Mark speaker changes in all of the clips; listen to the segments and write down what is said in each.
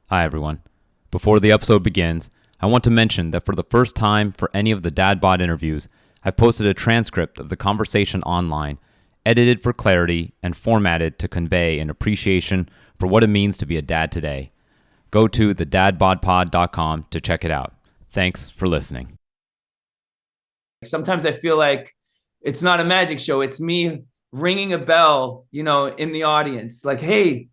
Speaker 1: Hi, everyone. Before the episode begins, I want to mention that for the first time for any of the DadBod interviews, I've posted a transcript of the conversation online, edited for clarity and formatted to convey an appreciation for what it means to be a dad today. Go to thedadbodpod.com to check it out. Thanks for listening.
Speaker 2: Sometimes I feel like it's not a magic show. It's me ringing a bell, in the audience. Like, hey,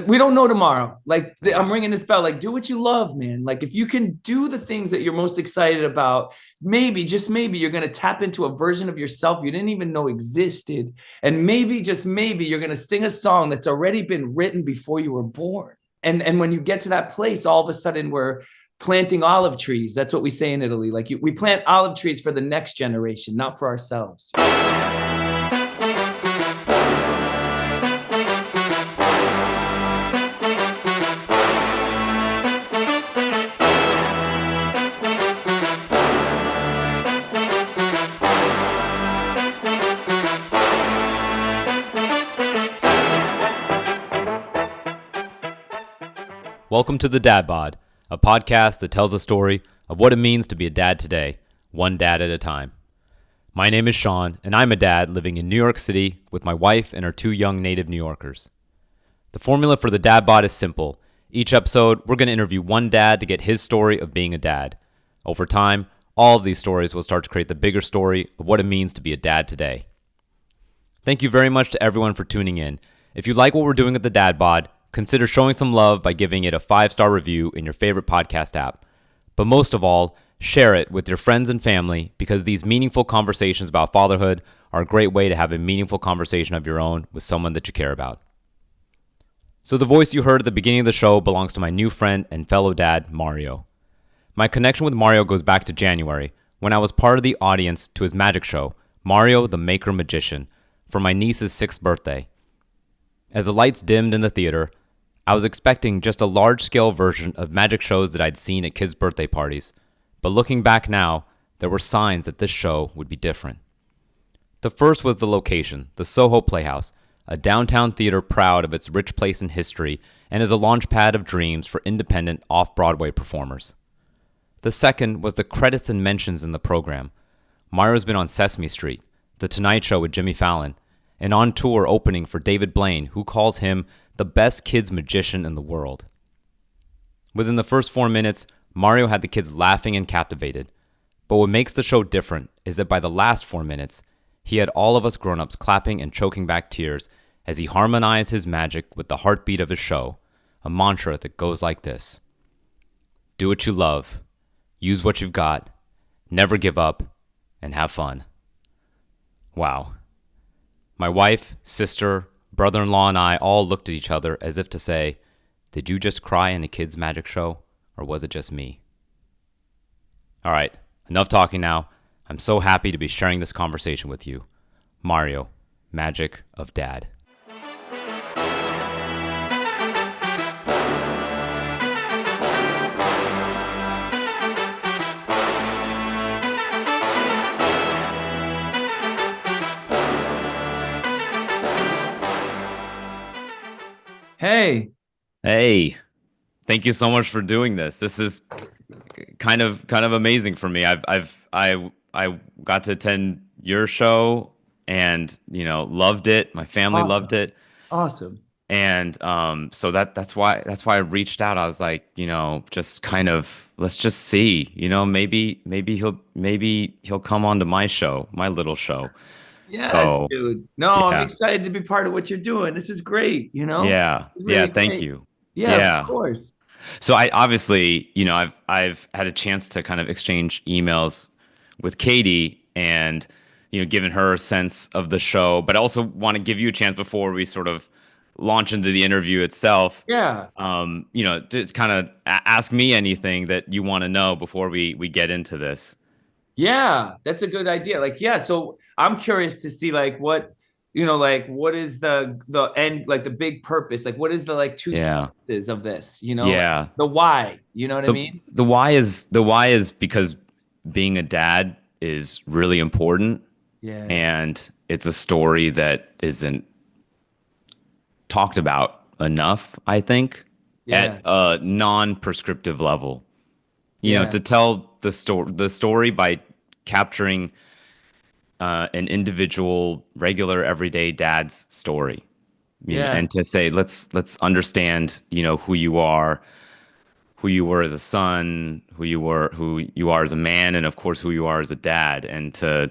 Speaker 2: we don't know tomorrow. Like, I'm ringing this bell. Like, do what you love, man. Like, if you can do the things that you're most excited about, maybe, just maybe, you're going to tap into a version of yourself you didn't even know existed. And maybe, just maybe, you're going to sing a song that's already been written before you were born. And when you get to that place, all of a sudden we're planting olive trees. That's what we say in Italy. Like, we plant olive trees for the next generation, not for ourselves.
Speaker 1: Welcome to the DadBod, a podcast that tells a story of what it means to be a dad today, one dad at a time. My name is Sean, and I'm a dad living in New York City with my wife and our two young native New Yorkers. The formula for the DadBod is simple. Each episode, we're going to interview one dad to get his story of being a dad. Over time, all of these stories will start to create the bigger story of what it means to be a dad today. Thank you very much to everyone for tuning in. If you like what we're doing at the DadBod, consider showing some love by giving it a 5-star review in your favorite podcast app. But most of all, share it with your friends and family because these meaningful conversations about fatherhood are a great way to have a meaningful conversation of your own with someone that you care about. So the voice you heard at the beginning of the show belongs to my new friend and fellow dad, Mario. My connection with Mario goes back to January, when I was part of the audience to his magic show, Mario the Maker Magician, for my niece's 6th birthday. As the lights dimmed in the theater, I was expecting just a large-scale version of magic shows that I'd seen at kids' birthday parties, but looking back now, there were signs that this show would be different. The first was the location, the Soho Playhouse, a downtown theater proud of its rich place in history and as a launchpad of dreams for independent off-Broadway performers. The second was the credits and mentions in the program. Mario's been on Sesame Street, The Tonight Show with Jimmy Fallon, and on tour opening for David Blaine, who calls him the best kids magician in the world. Within the first 4 minutes, Mario had the kids laughing and captivated. But what makes the show different is that by the last 4 minutes, he had all of us grown-ups clapping and choking back tears as he harmonized his magic with the heartbeat of his show, a mantra that goes like this: do what you love, use what you've got, never give up, and have fun. Wow. My wife, sister, brother-in-law, and I all looked at each other as if to say, did you just cry in a kid's magic show, or was it just me? All right, enough talking now. I'm so happy to be sharing this conversation with you. Mario, Magic of Dad.
Speaker 2: Hey.
Speaker 1: Hey, thank you so much for doing this. This is kind of amazing for me. I got to attend your show and loved it. My family loved it.
Speaker 2: Awesome.
Speaker 1: And so that's why I reached out. I was like, just kind of let's just see, maybe he'll come on to my show, my little show.
Speaker 2: Yeah,
Speaker 1: So,
Speaker 2: dude. No, I'm excited to be part of what you're doing. This is great,
Speaker 1: Yeah.
Speaker 2: This is really
Speaker 1: Thank
Speaker 2: great.
Speaker 1: you.
Speaker 2: Yeah, of course.
Speaker 1: So I obviously, I've had a chance to kind of exchange emails with Katie and, given her a sense of the show, but I also want to give you a chance before we sort of launch into the interview itself.
Speaker 2: Yeah.
Speaker 1: To kind of ask me anything that you want to know before we get into this.
Speaker 2: Yeah, that's a good idea. Like, yeah, so I'm curious to see like what what is the end, like the big purpose, like what is the like two sentences of this,
Speaker 1: Yeah.
Speaker 2: the why, you know what I mean?
Speaker 1: The why is because being a dad is really important.
Speaker 2: Yeah.
Speaker 1: And it's a story that isn't talked about enough, I think.
Speaker 2: Yeah.
Speaker 1: at a non-prescriptive level. You know,
Speaker 2: Yeah.
Speaker 1: to tell the story by capturing an individual, regular, everyday dad's story. You know,
Speaker 2: Yeah.
Speaker 1: and to say, let's understand, you know, who you were as a son, who you are as a man, and of course who you are as a dad, and to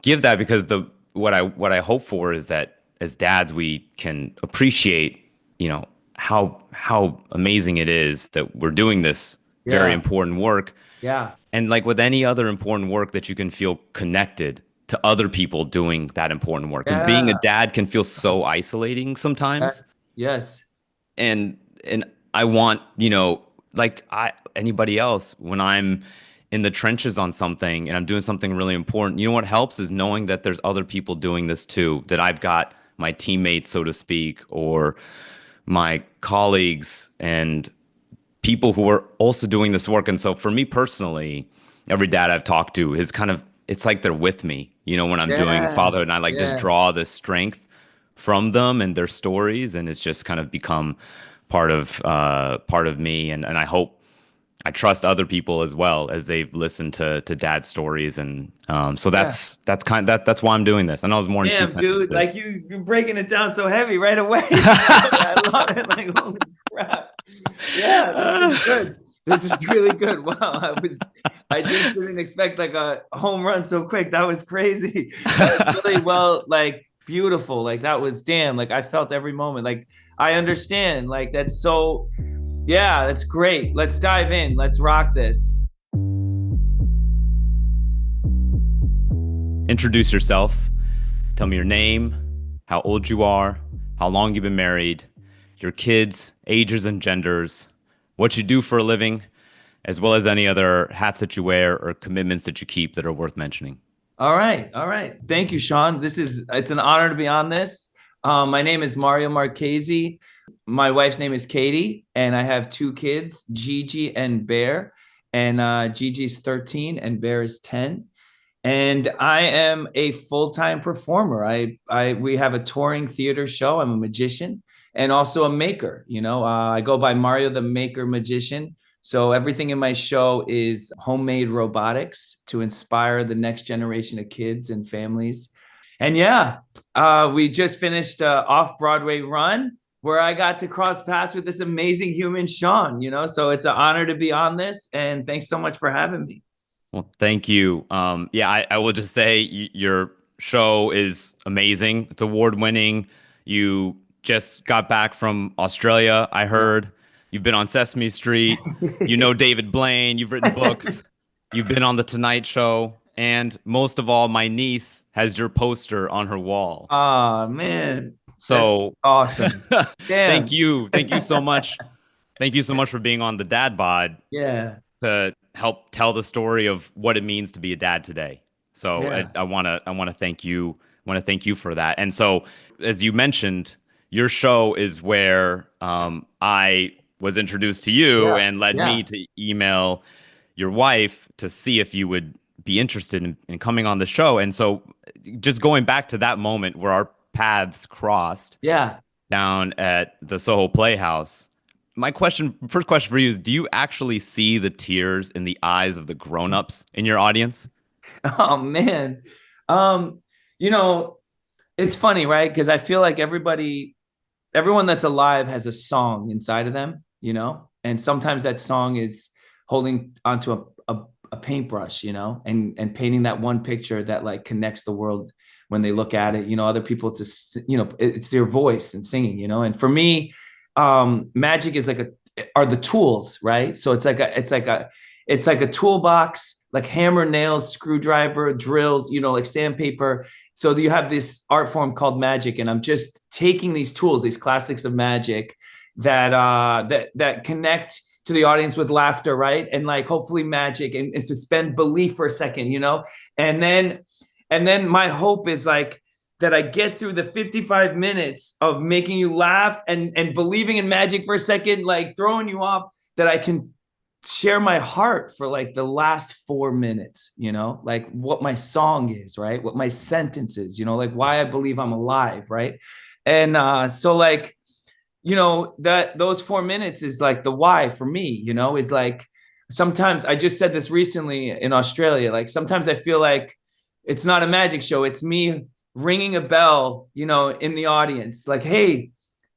Speaker 1: give that because the what I hope for is that as dads we can appreciate, you know, how amazing it is that we're doing this very
Speaker 2: Yeah.
Speaker 1: important work.
Speaker 2: Yeah.
Speaker 1: And like with any other important work, that you can feel connected to other people doing that important work. Because being a
Speaker 2: Yeah.
Speaker 1: dad can feel so isolating sometimes.
Speaker 2: Yes. Yes.
Speaker 1: And I want, you know, like I anybody else, when I'm in the trenches on something and I'm doing something really important, you know what helps is knowing that there's other people doing this too, that I've got my teammates, so to speak, or my colleagues and people who are also doing this work. And so for me personally, every dad I've talked to is kind of, it's like they're with me, you know, when I'm doing
Speaker 2: Yeah.
Speaker 1: fatherhood, and I like just
Speaker 2: Yeah.
Speaker 1: draw this strength from them and their stories, and it's just kind of become part of me. And I hope, I trust other people as well as they've listened to dad's stories. And so
Speaker 2: Yeah.
Speaker 1: that's why I'm doing this. I know it's more than two
Speaker 2: Damn, dude, like
Speaker 1: sentences.
Speaker 2: you're breaking it down so heavy right away. I love it. Like, holy crap. Yeah, this is good. This is really good. Wow. I just didn't expect like a home run so quick. That was crazy. That was really well, like beautiful. Like that was damn. Like I felt every moment. Like I understand. Like that's so, yeah, that's great. Let's dive in. Let's rock this.
Speaker 1: Introduce yourself. Tell me your name, how old you are, how long you've been married, your kids, ages and genders, what you do for a living, as well as any other hats that you wear or commitments that you keep that are worth mentioning.
Speaker 2: All right. All right. Thank you, Sean. It's an honor to be on this. My name is Mario Marchese. My wife's name is Katie, and I have two kids, Gigi and Bear. And Gigi's 13 and Bear is 10. And I am a full-time performer. We have a touring theater show. I'm a magician and also a maker. I go by Mario the Maker Magician. So everything in my show is homemade robotics to inspire the next generation of kids and families. And yeah, we just finished off-Broadway run where I got to cross paths with this amazing human, Sean. So it's an honor to be on this. And thanks so much for having me.
Speaker 1: Well, thank you. Yeah, I will just say your show is amazing. It's award winning. You just got back from Australia, I heard. You've been on Sesame Street. You know David Blaine. You've written books. You've been on The Tonight Show. And most of all, my niece has your poster on her wall.
Speaker 2: Oh, man. That's
Speaker 1: So
Speaker 2: awesome.
Speaker 1: thank
Speaker 2: Damn.
Speaker 1: you. Thank you so much. Thank you so much for being on the Dad Bod
Speaker 2: Yeah.
Speaker 1: to help tell the story of what it means to be a dad today. So
Speaker 2: Yeah.
Speaker 1: I want to thank you. Want to thank you for that. And so, as you mentioned, your show is where I was introduced to you
Speaker 2: Yeah.
Speaker 1: and led
Speaker 2: Yeah.
Speaker 1: me to email your wife to see if you would be interested in coming on the show. And so, just going back to that moment where our paths crossed
Speaker 2: Yeah.
Speaker 1: down at the Soho Playhouse. First question for you is, do you actually see the tears in the eyes of the grown-ups in your audience?
Speaker 2: Oh, man. Um, you know, it's funny, right? Because I feel like everyone that's alive has a song inside of them, and sometimes that song is holding onto a paintbrush, and painting that one picture that like connects the world when they look at it. Other people, it's their voice and singing, and for me, magic is are the tools, right? So it's like a toolbox, like hammer, nails, screwdriver, drills, like sandpaper. So you have this art form called magic, and I'm just taking these tools, these classics of magic that connect to the audience with laughter, right? And like hopefully magic and suspend belief for a second, and then my hope is like that I get through the 55 minutes of making you laugh and believing in magic for a second, like throwing you off, that I can share my heart for like the last 4 minutes, like what my song is, right? What my sentence is, like why I believe I'm alive, right? And so like, that those 4 minutes is like the why for me, is like, sometimes I just said this recently in Australia, like sometimes I feel like it's not a magic show. It's me ringing a bell, in the audience, like, hey,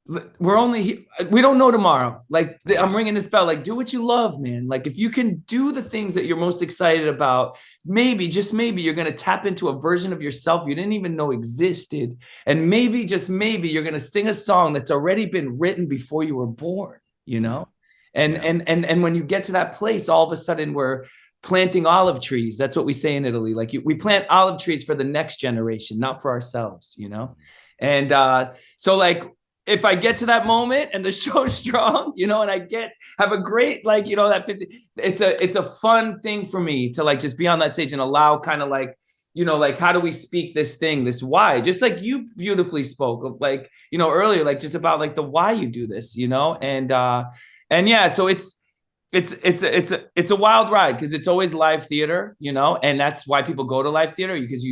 Speaker 2: we don't know tomorrow. Like I'm ringing this bell, like, do what you love, man. Like if you can do the things that you're most excited about, maybe, just maybe you're going to tap into a version of yourself you didn't even know existed. And maybe, just maybe you're going to sing a song that's already been written before you were born, and when you get to that place, all of a sudden we're planting olive trees. That's what we say in Italy. Like we plant olive trees for the next generation, not for ourselves, And so like, if I get to that moment and the show's strong, and I have a great, like, that 50, it's a fun thing for me to like, just be on that stage and allow kind of like, like, how do we speak this thing, this why, just like you beautifully spoke, like, earlier, like just about like the why you do this, and yeah, so it's a wild ride because it's always live theater, and that's why people go to live theater, because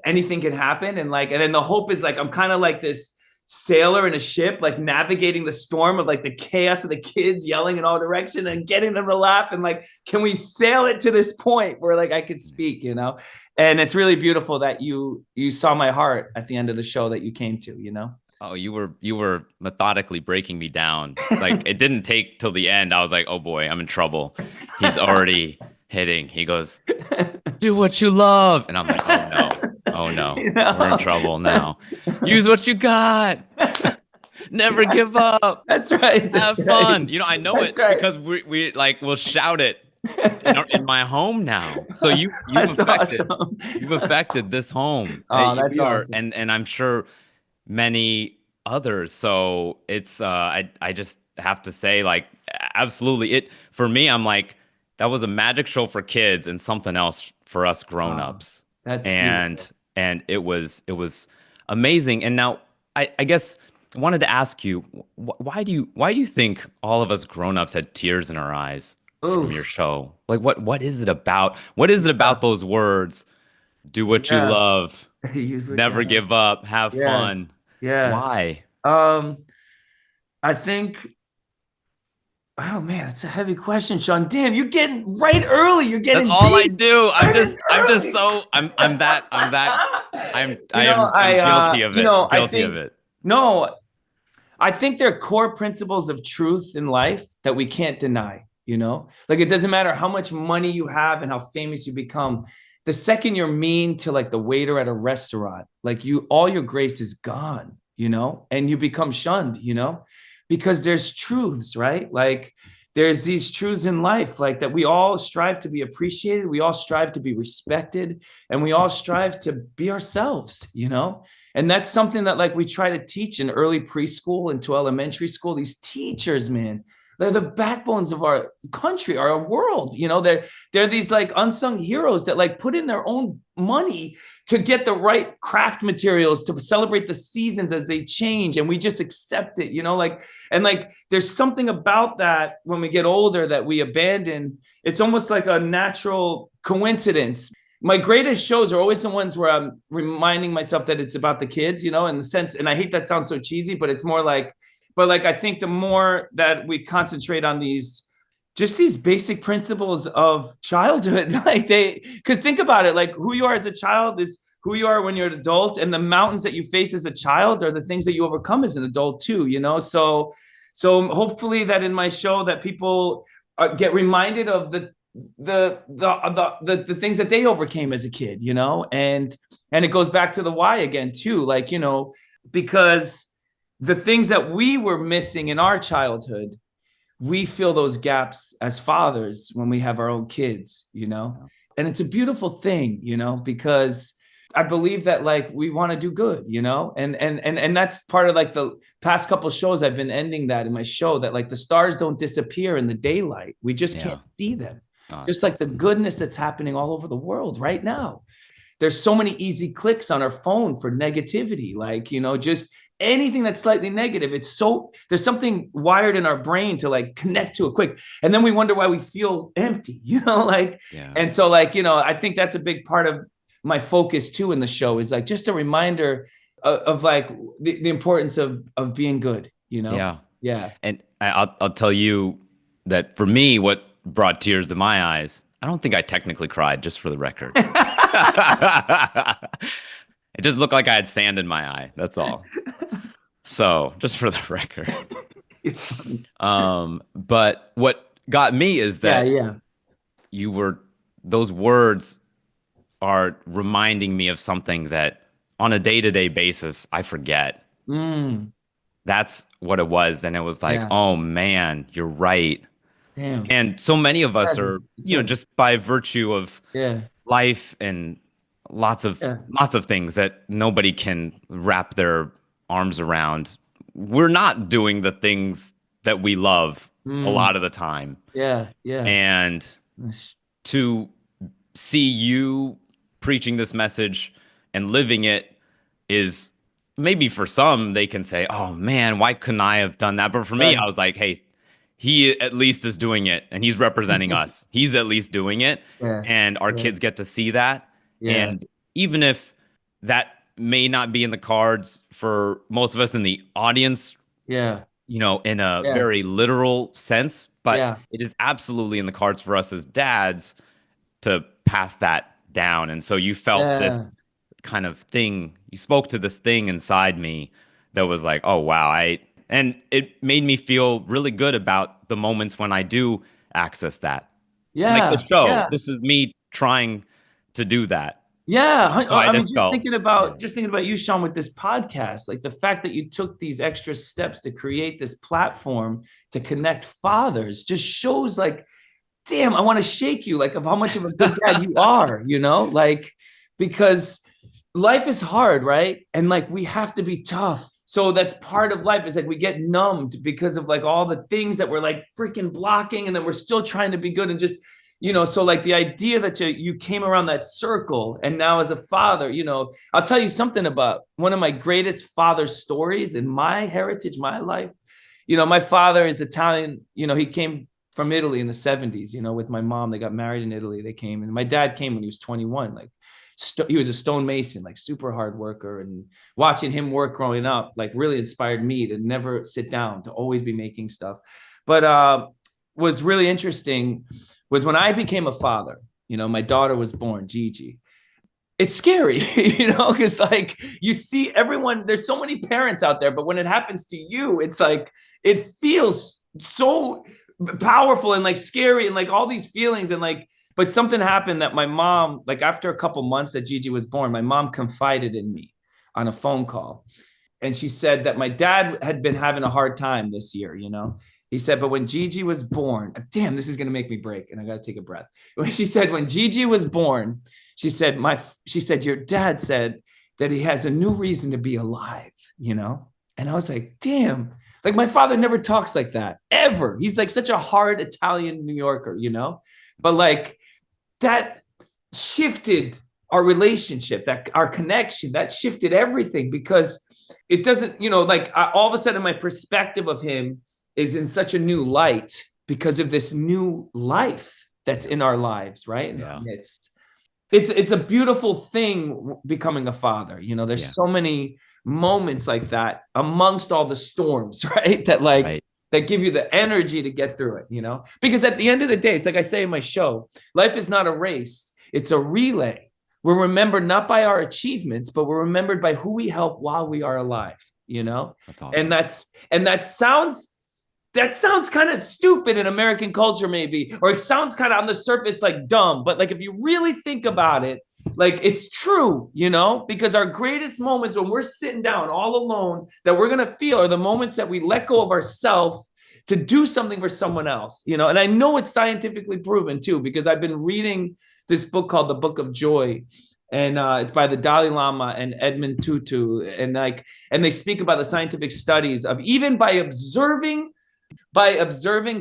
Speaker 2: anything can happen. And then the hope is like, I'm kind of like this sailor in a ship, like navigating the storm of like the chaos of the kids yelling in all directions and getting them to laugh. And like, can we sail it to this point where like I could speak, and it's really beautiful that you saw my heart at the end of the show that you came to,
Speaker 1: Oh, you were methodically breaking me down. Like it didn't take till the end. I was like, oh boy, I'm in trouble. He's already hitting. He goes, do what you love. And I'm like, oh no. Oh no, we're in trouble now. Use what you got. Never give up.
Speaker 2: That's right.
Speaker 1: Have fun. I know that's it right. Because we like we'll shout it in my home now. So you've affected this home.
Speaker 2: Oh, that's awesome.
Speaker 1: And I'm sure many others. So it's I just have to say, like, absolutely. For me, I'm like, that was a magic show for kids and something else for us grown-ups.
Speaker 2: That's
Speaker 1: beautiful. And it was amazing. And now I guess I wanted to ask you, why do you think all of us grown-ups had tears in our eyes from your show? Like what is it about? What is it about those words? Do what you love, never give up, have fun.
Speaker 2: Yeah.
Speaker 1: Why?
Speaker 2: I think, oh man, it's a heavy question, Sean. Damn, you're getting right early. You're getting.
Speaker 1: That's all I do. I'm just so I'm guilty of it. Guilty of it.
Speaker 2: No, I think there are core principles of truth in life that we can't deny. Like it doesn't matter how much money you have and how famous you become. The second you're mean to like the waiter at a restaurant, like all your grace is gone, and you become shunned, because there's truths, right? Like there's these truths in life, like that we all strive to be appreciated. We all strive to be respected, and we all strive to be ourselves, and that's something that like we try to teach in early preschool into elementary school. These teachers, man, they're the backbones of our country, our world. They're these like unsung heroes that like put in their own money to get the right craft materials to celebrate the seasons as they change. And we just accept it, and there's something about that when we get older that we abandon. It's almost like a natural coincidence. My greatest shows are always the ones where I'm reminding myself that it's about the kids, in the sense, and I hate that sounds so cheesy, but it's more like, I think the more that we concentrate on these basic principles of childhood, because think about it, like who you are as a child is who you are when you're an adult, and the mountains that you face as a child are the things that you overcome as an adult too, So hopefully that in my show that people get reminded of the things that they overcame as a kid, and it goes back to the why again too, because the things that we were missing in our childhood, we fill those gaps as fathers when we have our own kids, and it's a beautiful thing, because I believe that like we want to do good, and that's part of like the past couple of shows I've been ending that in my show, that like the stars don't disappear in the daylight. We just can't see them. Just like the goodness that's happening all over the world right now. There's so many easy clicks on our phone for negativity, just anything that's slightly negative. There's something wired in our brain to like connect to it quick. And then we wonder why we feel empty, And so I think that's a big part of my focus too in the show, is like just a reminder of like the importance of being good,
Speaker 1: Yeah.
Speaker 2: Yeah.
Speaker 1: And I'll tell you that for me, what brought tears to my eyes, I don't think I technically cried, just for the record. It just looked like I had sand in my eye. That's all. So just for the record. But what got me is
Speaker 2: Yeah,
Speaker 1: that
Speaker 2: yeah.
Speaker 1: those words are reminding me of something that on a day-to-day basis, I forget.
Speaker 2: Mm,
Speaker 1: That's what it was. And it was like,
Speaker 2: yeah.
Speaker 1: oh man, you're right.
Speaker 2: Damn.
Speaker 1: And so many of us
Speaker 2: Heavy.
Speaker 1: are,
Speaker 2: It's heavy.
Speaker 1: just by virtue of
Speaker 2: Yeah.
Speaker 1: life and
Speaker 2: Yeah.
Speaker 1: lots of things that nobody can wrap their arms around. We're not doing the things that we love a
Speaker 2: Mm,
Speaker 1: lot of the time.
Speaker 2: yeah. Yeah.
Speaker 1: And to see you preaching this message and living it is maybe for some, they can say, oh man, why couldn't I have done that? But for me,
Speaker 2: Right.
Speaker 1: I was like, hey, he at least is doing it and he's representing us. He's at least doing it.
Speaker 2: Yeah.
Speaker 1: And our
Speaker 2: Yeah.
Speaker 1: kids get to see that.
Speaker 2: Yeah.
Speaker 1: And even if that may not be in the cards for most of us in the audience,
Speaker 2: Yeah.
Speaker 1: in a
Speaker 2: Yeah.
Speaker 1: very literal sense, but
Speaker 2: Yeah.
Speaker 1: it is absolutely in the cards for us as dads to pass that down. And so you felt
Speaker 2: Yeah.
Speaker 1: this kind of thing, you spoke to this thing inside me that was like, oh, wow. And it made me feel really good about the moments when I do access that. Like
Speaker 2: Yeah.
Speaker 1: the show,
Speaker 2: Yeah.
Speaker 1: this is me trying to do that.
Speaker 2: Yeah.
Speaker 1: So I
Speaker 2: I mean,
Speaker 1: just felt, yeah,
Speaker 2: just thinking about you, Sean, with this podcast, like the fact that you took these extra steps to create this platform to connect fathers just shows like, damn, I want to shake you, like, of how much of a good dad you are, like, because life is hard, right? And like, we have to be tough. So that's part of life, is like we get numbed because of like all the things that we're like freaking blocking, and then we're still trying to be good and just, so like the idea that you came around that circle, and now as a father, I'll tell you something about one of my greatest father stories in my heritage, my life. My father is Italian. He came from Italy in the 70s, with my mom. They got married in Italy. They came, and my dad came when he was 21. Like he was a stonemason, like super hard worker, and watching him work growing up, like really inspired me to never sit down, to always be making stuff. But was really interesting was when I became a father, my daughter was born, Gigi. It's scary, because like you see everyone, there's so many parents out there, but when it happens to you, it's like, it feels so powerful and like scary and like all these feelings. And like, but something happened that my mom, like after a couple months that Gigi was born, my mom confided in me on a phone call. And she said that my dad had been having a hard time this year, He said, but when Gigi was born, damn, this is going to make me break. And I got to take a breath. She said, when Gigi was born, she said, your dad said that he has a new reason to be alive, And I was like, damn, like my father never talks like that ever. He's like such a hard Italian New Yorker, But like that shifted our relationship, that our connection, that shifted everything, because it doesn't, all of a sudden my perspective of him is in such a new light because of this new life that's in our lives, right? In our midst. It's a beautiful thing becoming a father. There's so many moments like that amongst all the storms, right? That that give you the energy to get through it, Because at the end of the day, it's like I say in my show, life is not a race, it's a relay. We're remembered not by our achievements, but we're remembered by who we help while we are alive,
Speaker 1: That's awesome.
Speaker 2: And that sounds kind of stupid in American culture, maybe, or it sounds kind of on the surface like dumb, but like if you really think about it, like it's true, because our greatest moments when we're sitting down all alone that we're going to feel are the moments that we let go of ourselves to do something for someone else, and I know it's scientifically proven too, because I've been reading this book called The Book of Joy, and it's by the Dalai Lama and Edmund Tutu, and they speak about the scientific studies of even by observing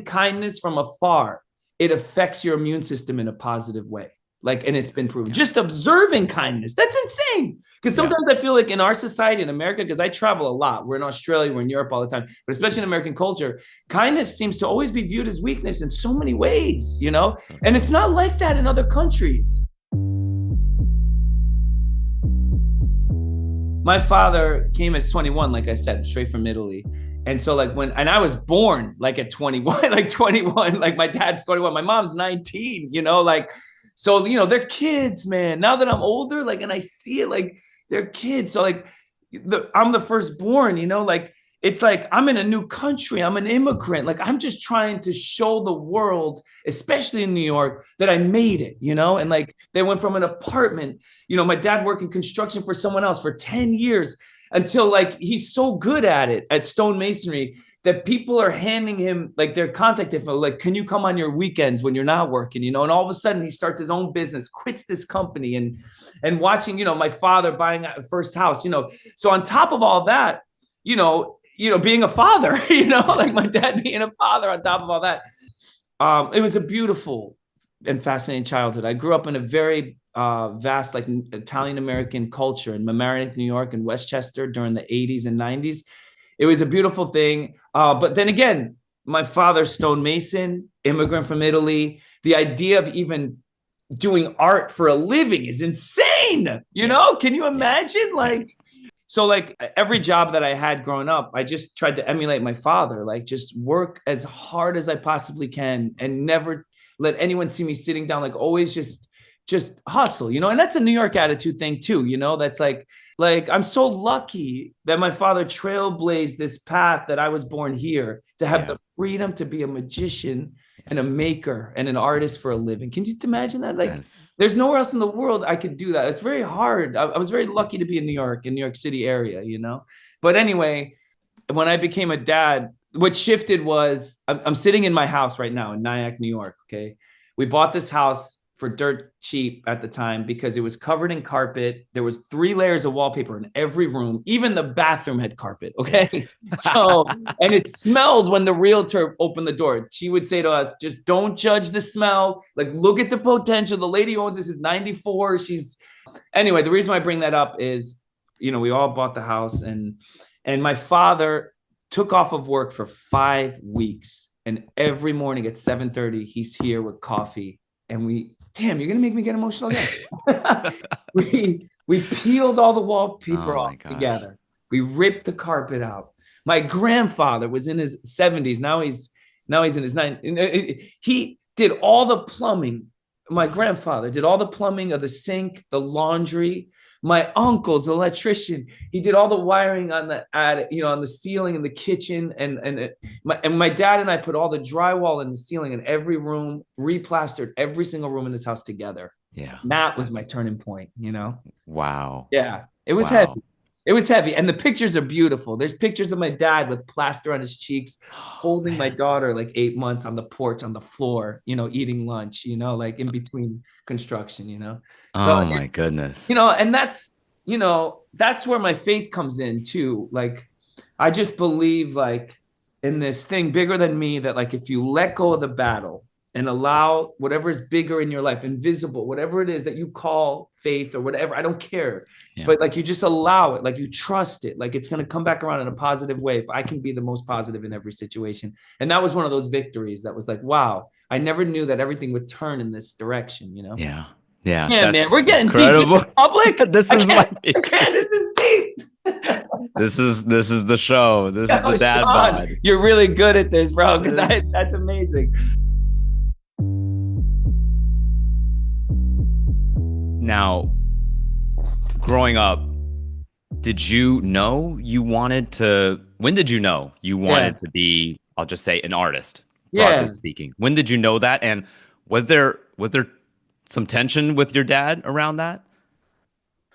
Speaker 2: kindness from afar, it affects your immune system in a positive way. And it's been proven. Just observing kindness, that's insane. Because sometimes I feel like in our society in America, because I travel a lot, we're in Australia, we're in Europe all the time, but especially in American culture, kindness seems to always be viewed as weakness in so many ways, And it's not like that in other countries. My father came as 21, like I said, straight from Italy. And so like and I was born like at 21, like 21, like my dad's 21, my mom's 19, like, so, they're kids, man. Now that I'm older, like, and I see it, like they're kids. So like I'm the firstborn, like, it's like I'm in a new country. I'm an immigrant. Like I'm just trying to show the world, especially in New York, that I made it, and like they went from an apartment, my dad working construction for someone else for 10 years until like he's so good at it at stonemasonry that people are handing him like their contact info, like, can you come on your weekends when you're not working, and all of a sudden he starts his own business, quits this company, and watching, my father buying a first house, so on top of all that, being a father, like my dad being a father on top of all that, it was a beautiful and fascinating childhood. I grew up in a very vast, like Italian-American culture in Mamaroneck, New York, and Westchester during the 80s and 90s. It was a beautiful thing. But then again, my father's stonemason, immigrant from Italy. The idea of even doing art for a living is insane. Can you imagine? Like, so like every job that I had growing up, I just tried to emulate my father, like just work as hard as I possibly can and never let anyone see me sitting down, like always just hustle, and that's a New York attitude thing too, that's like I'm so lucky that my father trailblazed this path that I was born here to have the freedom to be a magician and a maker and an artist for a living. Can you imagine that? Like there's nowhere else in the world I could do that. It's very hard. I was very lucky to be in New York City area, but anyway, when I became a dad, what shifted was I'm sitting in my house right now in Nyack, New York. Okay. We bought this house for dirt cheap at the time because it was covered in carpet. There was 3 layers of wallpaper in every room. Even the bathroom had carpet. Okay. So, and it smelled when the realtor opened the door. She would say to us, just don't judge the smell. Like, look at the potential. The lady who owns this is 94. Anyway, the reason why I bring that up is, we all bought the house and my father took off of work for 5 weeks. And every morning at 7:30, he's here with coffee. And damn, you're going to make me get emotional again. we peeled all the wallpaper off together. We ripped the carpet out. My grandfather was in his 70s. Now he's in his 90s. He did all the plumbing. My grandfather did all the plumbing of the sink, the laundry. My uncle's an electrician. He did all the wiring on the attic, on the ceiling in the kitchen. And my dad and I put all the drywall in the ceiling in every room, replastered every single room in this house together.
Speaker 1: Yeah.
Speaker 2: And that was my turning point,
Speaker 1: Wow.
Speaker 2: Yeah. It was heavy. It was heavy. And the pictures are beautiful. There's pictures of my dad with plaster on his cheeks, holding my daughter like 8 months on the porch, on the floor, eating lunch, like in between construction, So
Speaker 1: oh my goodness.
Speaker 2: And that's where my faith comes in too. Like, I just believe like in this thing bigger than me, that like, if you let go of the battle and allow whatever is bigger in your life, invisible, whatever it is that you call faith or whatever, I don't care. Yeah. But like, you just allow it, like you trust it, like it's going to come back around in a positive way. If I can be the most positive in every situation. And that was one of those victories that was like, wow, I never knew that everything would turn in this direction,
Speaker 1: Yeah. Yeah.
Speaker 2: Yeah, man, we're getting incredible. Deep. Public.
Speaker 1: This is
Speaker 2: this is deep.
Speaker 1: This is the show. This is the dad bod.
Speaker 2: You're really good at this, bro, because that's amazing.
Speaker 1: Now, growing up, did you know you wanted to? When did you know you wanted to be? I'll just say an artist. Broadly speaking, when did you know that? And was there some tension with your dad around that?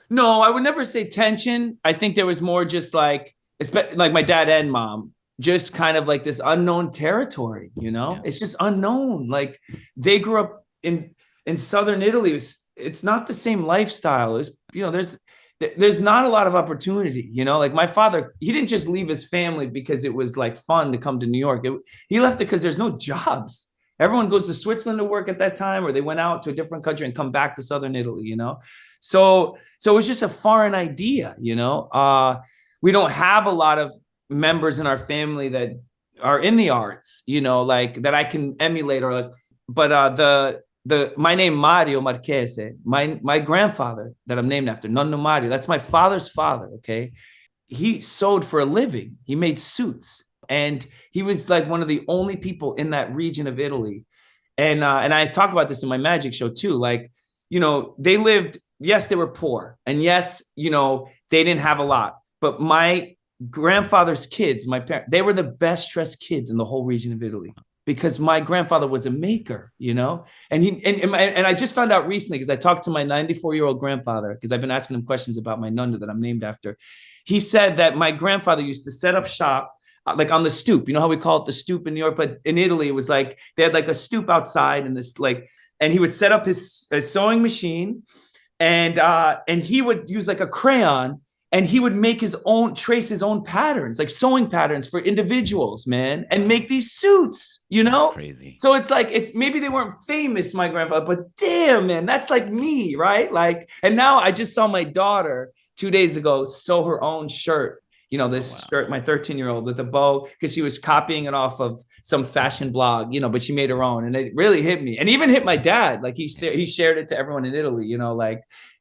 Speaker 2: No, I would never say tension. I think there was more just like my dad and mom, just kind of like this unknown territory. It's just unknown. Like they grew up in southern Italy. It's not the same lifestyle. There's not a lot of opportunity, like my father, he didn't just leave his family because it was like fun to come to New York. He left it because there's no jobs. Everyone goes to Switzerland to work at that time, or they went out to a different country and come back to southern Italy, So it was just a foreign idea, we don't have a lot of members in our family that are in the arts, like that I can emulate or like, but my name Mario Marchese, my grandfather that I'm named after, Nonno Mario, that's my father's father. Okay. He sewed for a living. He made suits. and he was like one of the only people in that region of Italy. And I talk about this in my magic show too. Like, they lived, yes, they were poor. And yes, they didn't have a lot. But my grandfather's kids, my parents, they were the best dressed kids in the whole region of Italy because my grandfather was a maker, and I just found out recently because I talked to my 94-year-old grandfather because I've been asking him questions about my nonna that I'm named after. He said that my grandfather used to set up shop like on the stoop. You know how we call it the stoop in New York, but in Italy it was like they had like a stoop outside and this and he would set up his sewing machine and he would use like a crayon and he would make trace his own patterns, like sewing patterns for individuals, man, and make these suits,
Speaker 1: That's crazy.
Speaker 2: So it's like, maybe they weren't famous, my grandfather, but damn, man, that's like me, right? Like, and now I just saw my daughter 2 days ago sew her own shirt, this shirt, my 13-year-old with a bow, because she was copying it off of some fashion blog, but she made her own. And it really hit me and even hit my dad. Like he shared it to everyone in Italy,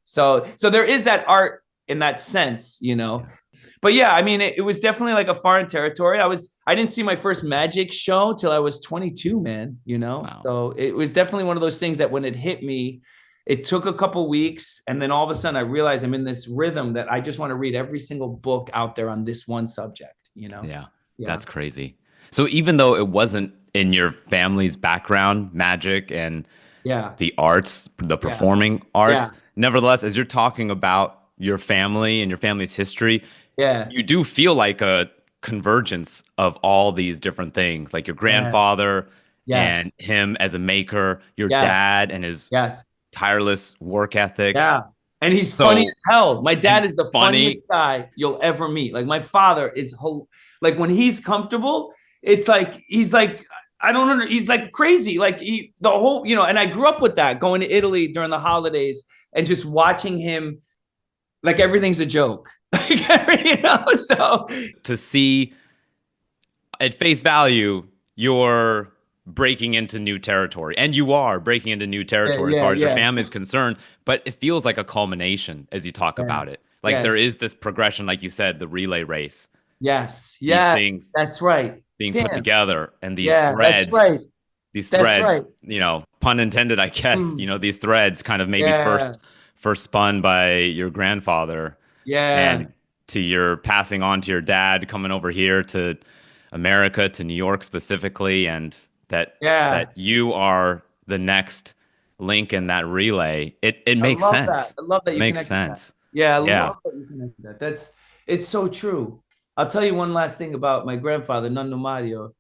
Speaker 2: so there is that art in that sense, But yeah, I mean, it was definitely like a foreign territory. I didn't see my first magic show till I was 22, man,
Speaker 1: Wow.
Speaker 2: So it was definitely one of those things that when it hit me, it took a couple weeks. And then all of a sudden I realized I'm in this rhythm that I just want to read every single book out there on this one subject,
Speaker 1: Yeah, that's crazy. So even though it wasn't in your family's background, magic and the arts, the performing arts, nevertheless, as you're talking about your family and your family's history, you do feel like a convergence of all these different things, like your grandfather and him as a maker, your dad and his tireless work ethic.
Speaker 2: Yeah. And he's funny as hell. My dad is the funniest guy you'll ever meet. Like my father is like when he's comfortable, it's like he's like, I don't know, he's like crazy. Like the whole, and I grew up with that, going to Italy during the holidays and just watching him, like everything's a joke. So
Speaker 1: to see at face value, you're breaking into new territory, and you are breaking into new territory as far as your family is concerned, but it feels like a culmination as you talk about it. Like there is this progression, like you said, the relay race.
Speaker 2: Yes. Things, that's right.
Speaker 1: Being put together, and these threads,
Speaker 2: that's right.
Speaker 1: These threads, pun intended, I guess, these threads kind of maybe first spun by your grandfather. And to your passing on to your dad, coming over here to America, to New York specifically, and that you are the next link in that relay. It makes sense.
Speaker 2: I love that you
Speaker 1: makes sense.
Speaker 2: That. Yeah, I love that you connected that. It's so true. I'll tell you one last thing about my grandfather, Nonno Mario.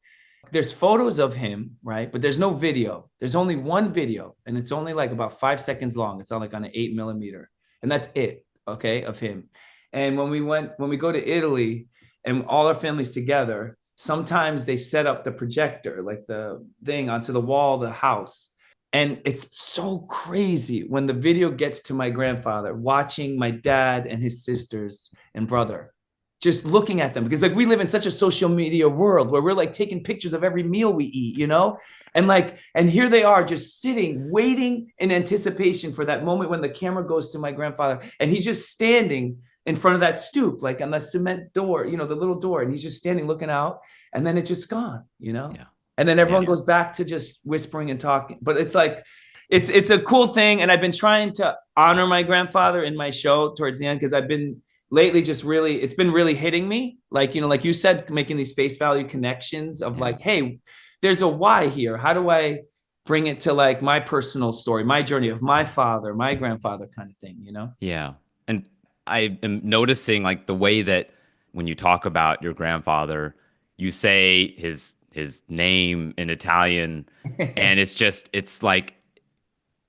Speaker 2: There's photos of him, right? But there's no video. There's only one video, and it's only like about 5 seconds long. It's on like on an 8mm, and that's it, okay, of him. And when we go to Italy and all our families together, sometimes they set up the projector, like the thing onto the wall of the house. And it's so crazy when the video gets to my grandfather, watching my dad and his sisters and brother, just looking at them, because like we live in such a social media world where we're like taking pictures of every meal we eat, and here they are just sitting, waiting in anticipation for that moment when the camera goes to my grandfather. And he's just standing in front of that stoop, like on the cement door, the little door. And he's just standing looking out, and then it's just gone, And then everyone goes back to just whispering and talking. But it's like, it's a cool thing. And I've been trying to honor my grandfather in my show towards the end, because I've been lately it's been really hitting me. Like, like you said, making these face value connections of like, hey, there's a why here. How do I bring it to like my personal story, my journey of my father, my grandfather kind of thing,
Speaker 1: Yeah. And I am noticing like the way that when you talk about your grandfather, you say his name in Italian, and it's like,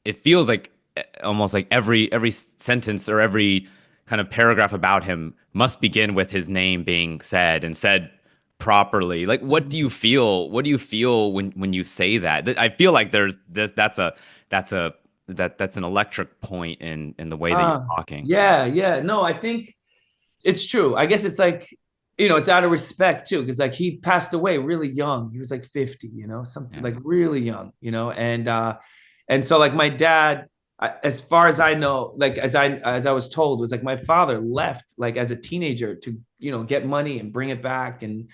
Speaker 1: it feels like almost like every sentence or every kind of paragraph about him must begin with his name being said, and said properly. Like, what do you feel? What do you feel when you say that? I feel like that's an electric point in the way that you're talking.
Speaker 2: Yeah. No, I think it's true. I guess it's like, it's out of respect too, because like he passed away really young. He was like 50, something like really young, and so like my dad, as far as I know, like as I was told, was like my father left like as a teenager to get money and bring it back, and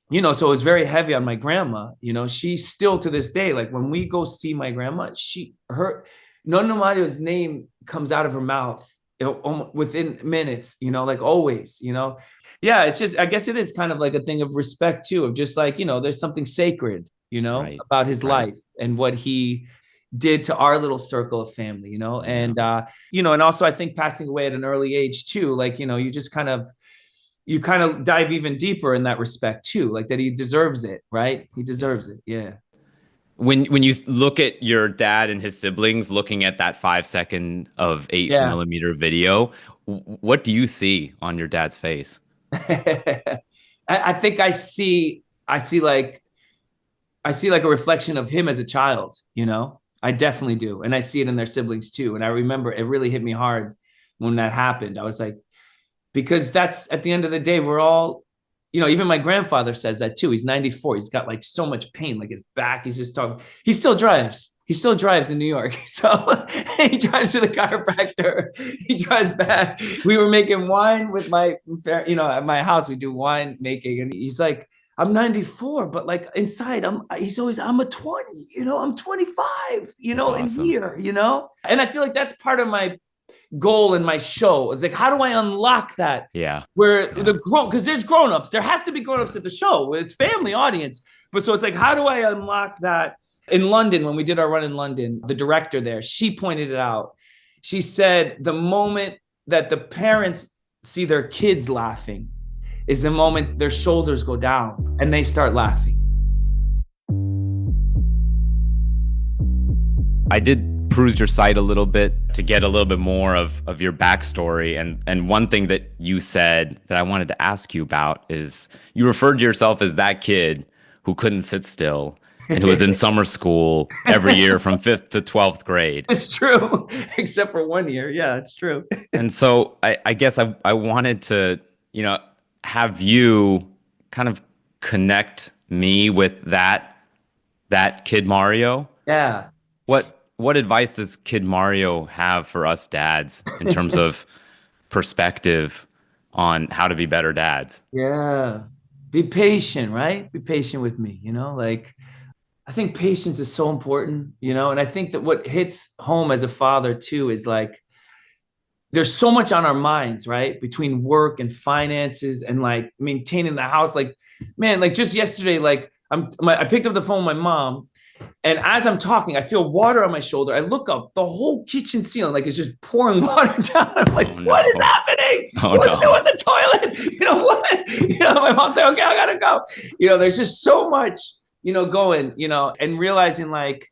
Speaker 2: you know, so it was very heavy on my grandma. You know, she still to this day, like when we go see my grandma, Nonna Mario's name comes out of her mouth, you know, within minutes, you know, like always, you know. Yeah, it's just, I guess it is kind of like a thing of respect too, of just like, you know, there's something sacred, you know,
Speaker 1: Right.
Speaker 2: about his
Speaker 1: Right.
Speaker 2: life and what he did to our little circle of family, you know.
Speaker 1: Yeah.
Speaker 2: And you know, and also I think passing away at an early age too, like, you know, you kind of dive even deeper in that respect too, like that he deserves it, right? He
Speaker 1: Yeah.
Speaker 2: deserves it. Yeah.
Speaker 1: When you look at your dad and his siblings looking at that 5 second of eight
Speaker 2: Yeah.
Speaker 1: millimeter video, what do you see on your dad's face?
Speaker 2: I think I see like a reflection of him as a child, you know. I definitely do. And I see it in their siblings too. And I remember it really hit me hard when that happened. I was like, because that's at the end of the day, we're all, you know, even my grandfather says that too. He's 94. He's got like so much pain, like his back. He's just talking. He still drives. He still drives in New York. So he drives to the chiropractor. He drives back. We were making wine with you know, at my house, we do wine making. And he's like, I'm 94, but like inside, I'm a 20, you know, I'm 25, you
Speaker 1: That's
Speaker 2: know, in
Speaker 1: awesome.
Speaker 2: here, you know? And I feel like that's part of my goal in my show. Is like, how do I unlock that?
Speaker 1: Yeah.
Speaker 2: Where
Speaker 1: Yeah.
Speaker 2: because there's grown-ups. There has to be grown-ups at the show. It's family audience. But so it's like, how do I unlock that? In London, when we did our run in London, the director there, she pointed it out. She said the moment that the parents see their kids laughing is the moment their shoulders go down and they start laughing.
Speaker 1: I did peruse your site a little bit to get a little bit more of your backstory. And one thing that you said that I wanted to ask you about is you referred to yourself as that kid who couldn't sit still and who was in summer school every year from fifth to 12th grade.
Speaker 2: It's true, except for 1 year. Yeah, it's true.
Speaker 1: And so I guess I wanted to, you know, have you kind of connect me with that kid Mario.
Speaker 2: Yeah.
Speaker 1: What advice does Kid Mario have for us dads in terms of perspective on how to be better dads?
Speaker 2: Yeah. Be patient, right? Be patient with me, you know? Like, I think patience is so important, you know? And I think that what hits home as a father too is like, there's so much on our minds, right? Between work and finances and like maintaining the house. Like, man, like just yesterday, like I picked up the phone with my mom, and as I'm talking, I feel water on my shoulder. I look up, the whole kitchen ceiling, like it's just pouring water down. I'm like,
Speaker 1: Oh
Speaker 2: what is
Speaker 1: no.
Speaker 2: happening?
Speaker 1: Oh
Speaker 2: What's
Speaker 1: no.
Speaker 2: doing the toilet? You know what? You know, my mom's like, okay, I gotta go. You know, there's just so much, you know, going, you know, and realizing like,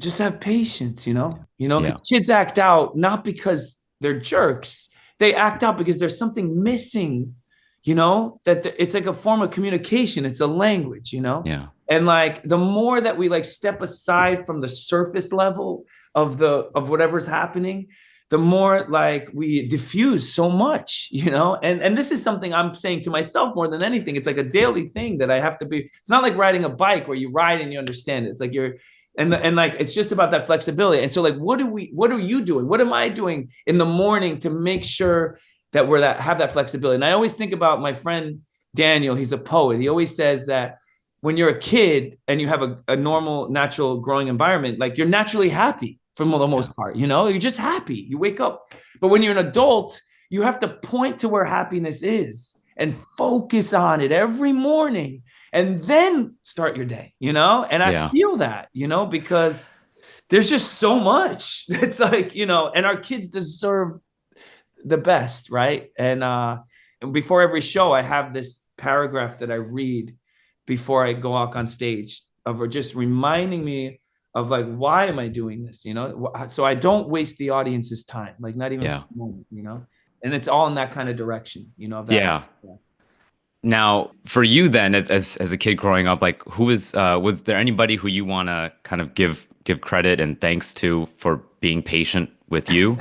Speaker 2: just have patience, you know,
Speaker 1: Yeah.
Speaker 2: because kids act out not because they're jerks. They act out because there's something missing, you know, it's like a form of communication. It's a language, you know?
Speaker 1: Yeah.
Speaker 2: And like the more that we like step aside from the surface level of whatever's happening, the more like we diffuse so much, you know? And this is something I'm saying to myself more than anything. It's like a daily thing that I have to be. It's not like riding a bike where you ride and you understand it. It's like and like it's just about that flexibility. And so like what are you doing? What am I doing in the morning to make sure that have that flexibility? And I always think about my friend Daniel. He's a poet. He always says that when you're a kid and you have a normal, natural growing environment, like you're naturally happy for the
Speaker 1: Yeah.
Speaker 2: most part, you know, you're just happy. You wake up. But when you're an adult, you have to point to where happiness is and focus on it every morning and then start your day, you know? And I
Speaker 1: Yeah.
Speaker 2: feel that, you know, because there's just so much. It's like, you know, and our kids deserve the best, right? And before every show, I have this paragraph that I read before I go out on stage of just reminding me of like, why am I doing this? You know, so I don't waste the audience's time, like not even
Speaker 1: Yeah.
Speaker 2: a moment, you know, and it's all in that kind of direction, you know, that.
Speaker 1: Yeah. Now, for you then, as a kid growing up, like who was there anybody who you want to kind of give credit and thanks to for being patient with you?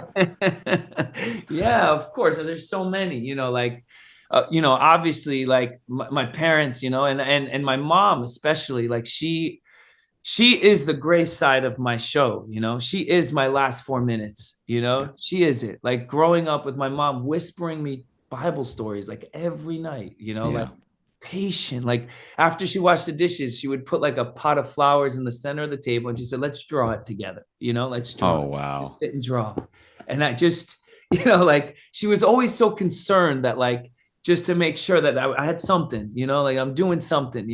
Speaker 2: Yeah, of course. There's so many, you know, like, you know, obviously like my parents, you know, and my mom, especially like she is the gray side of my show. You know, she is my last 4 minutes, you
Speaker 1: Yeah.
Speaker 2: know, she is it. Like growing up with my mom whispering me Bible stories like every night, you know, like
Speaker 1: Yeah.
Speaker 2: patient. Like after she washed the dishes, she would put like a pot of flowers in the center of the table, and she said, "Let's draw it together. Let's draw
Speaker 1: Oh,
Speaker 2: it.
Speaker 1: wow.
Speaker 2: Just sit and draw." And I just, like she was always so concerned that like just to make sure that I had something, like I'm doing something,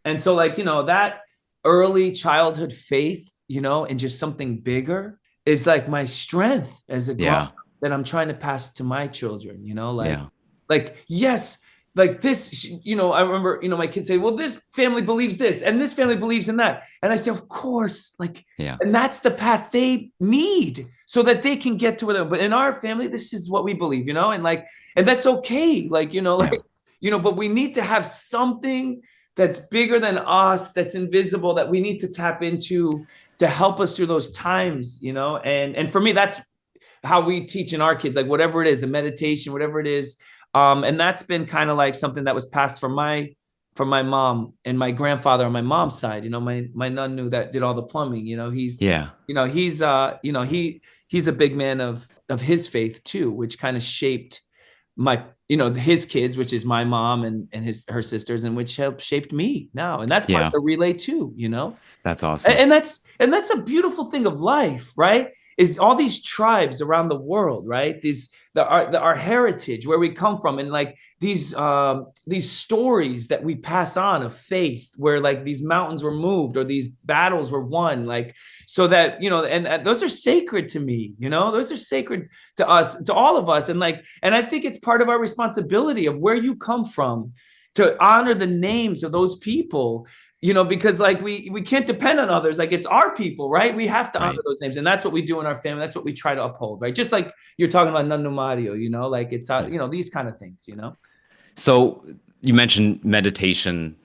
Speaker 2: And so like, that early childhood faith, and just something bigger is like my strength as a grown
Speaker 1: Yeah.
Speaker 2: that I'm trying to pass to my children,
Speaker 1: Yeah.
Speaker 2: like, yes, like this, I remember, my kids say, well, this family believes this and this family believes in that. And I say, of course, like,
Speaker 1: Yeah.
Speaker 2: and that's the path they need so that they can get to where they're, but in our family, this is what we believe, and like, and that's okay. Like, but we need to have something that's bigger than us, that's invisible, that we need to tap into to help us through those times, and for me, that's how we teach in our kids, like whatever it is, the meditation, whatever it is. And that's been kind of like something that was passed from my mom and my grandfather on my mom's side. My nun knew that did all the plumbing. He's
Speaker 1: Yeah.
Speaker 2: He's a big man of his faith too, which kind of shaped my his kids, which is my mom and her sisters, and which helped shaped me now. And that's part of the relay too.
Speaker 1: That's awesome.
Speaker 2: And that's a beautiful thing of life, right? Is all these tribes around the world, right? Our heritage, where we come from, and like these stories that we pass on of faith, where like these mountains were moved or these battles were won, like so that and those are sacred to me. Those are sacred to us, to all of us, and I think it's part of our responsibility of where you come from to honor the names of those people. Because like we can't depend on others. Like it's our people, right? We have to honor those names. And that's what we do in our family. That's what we try to uphold, right? Just like you're talking about Nanu Mario, like it's, these kind of things,
Speaker 1: So you mentioned meditation.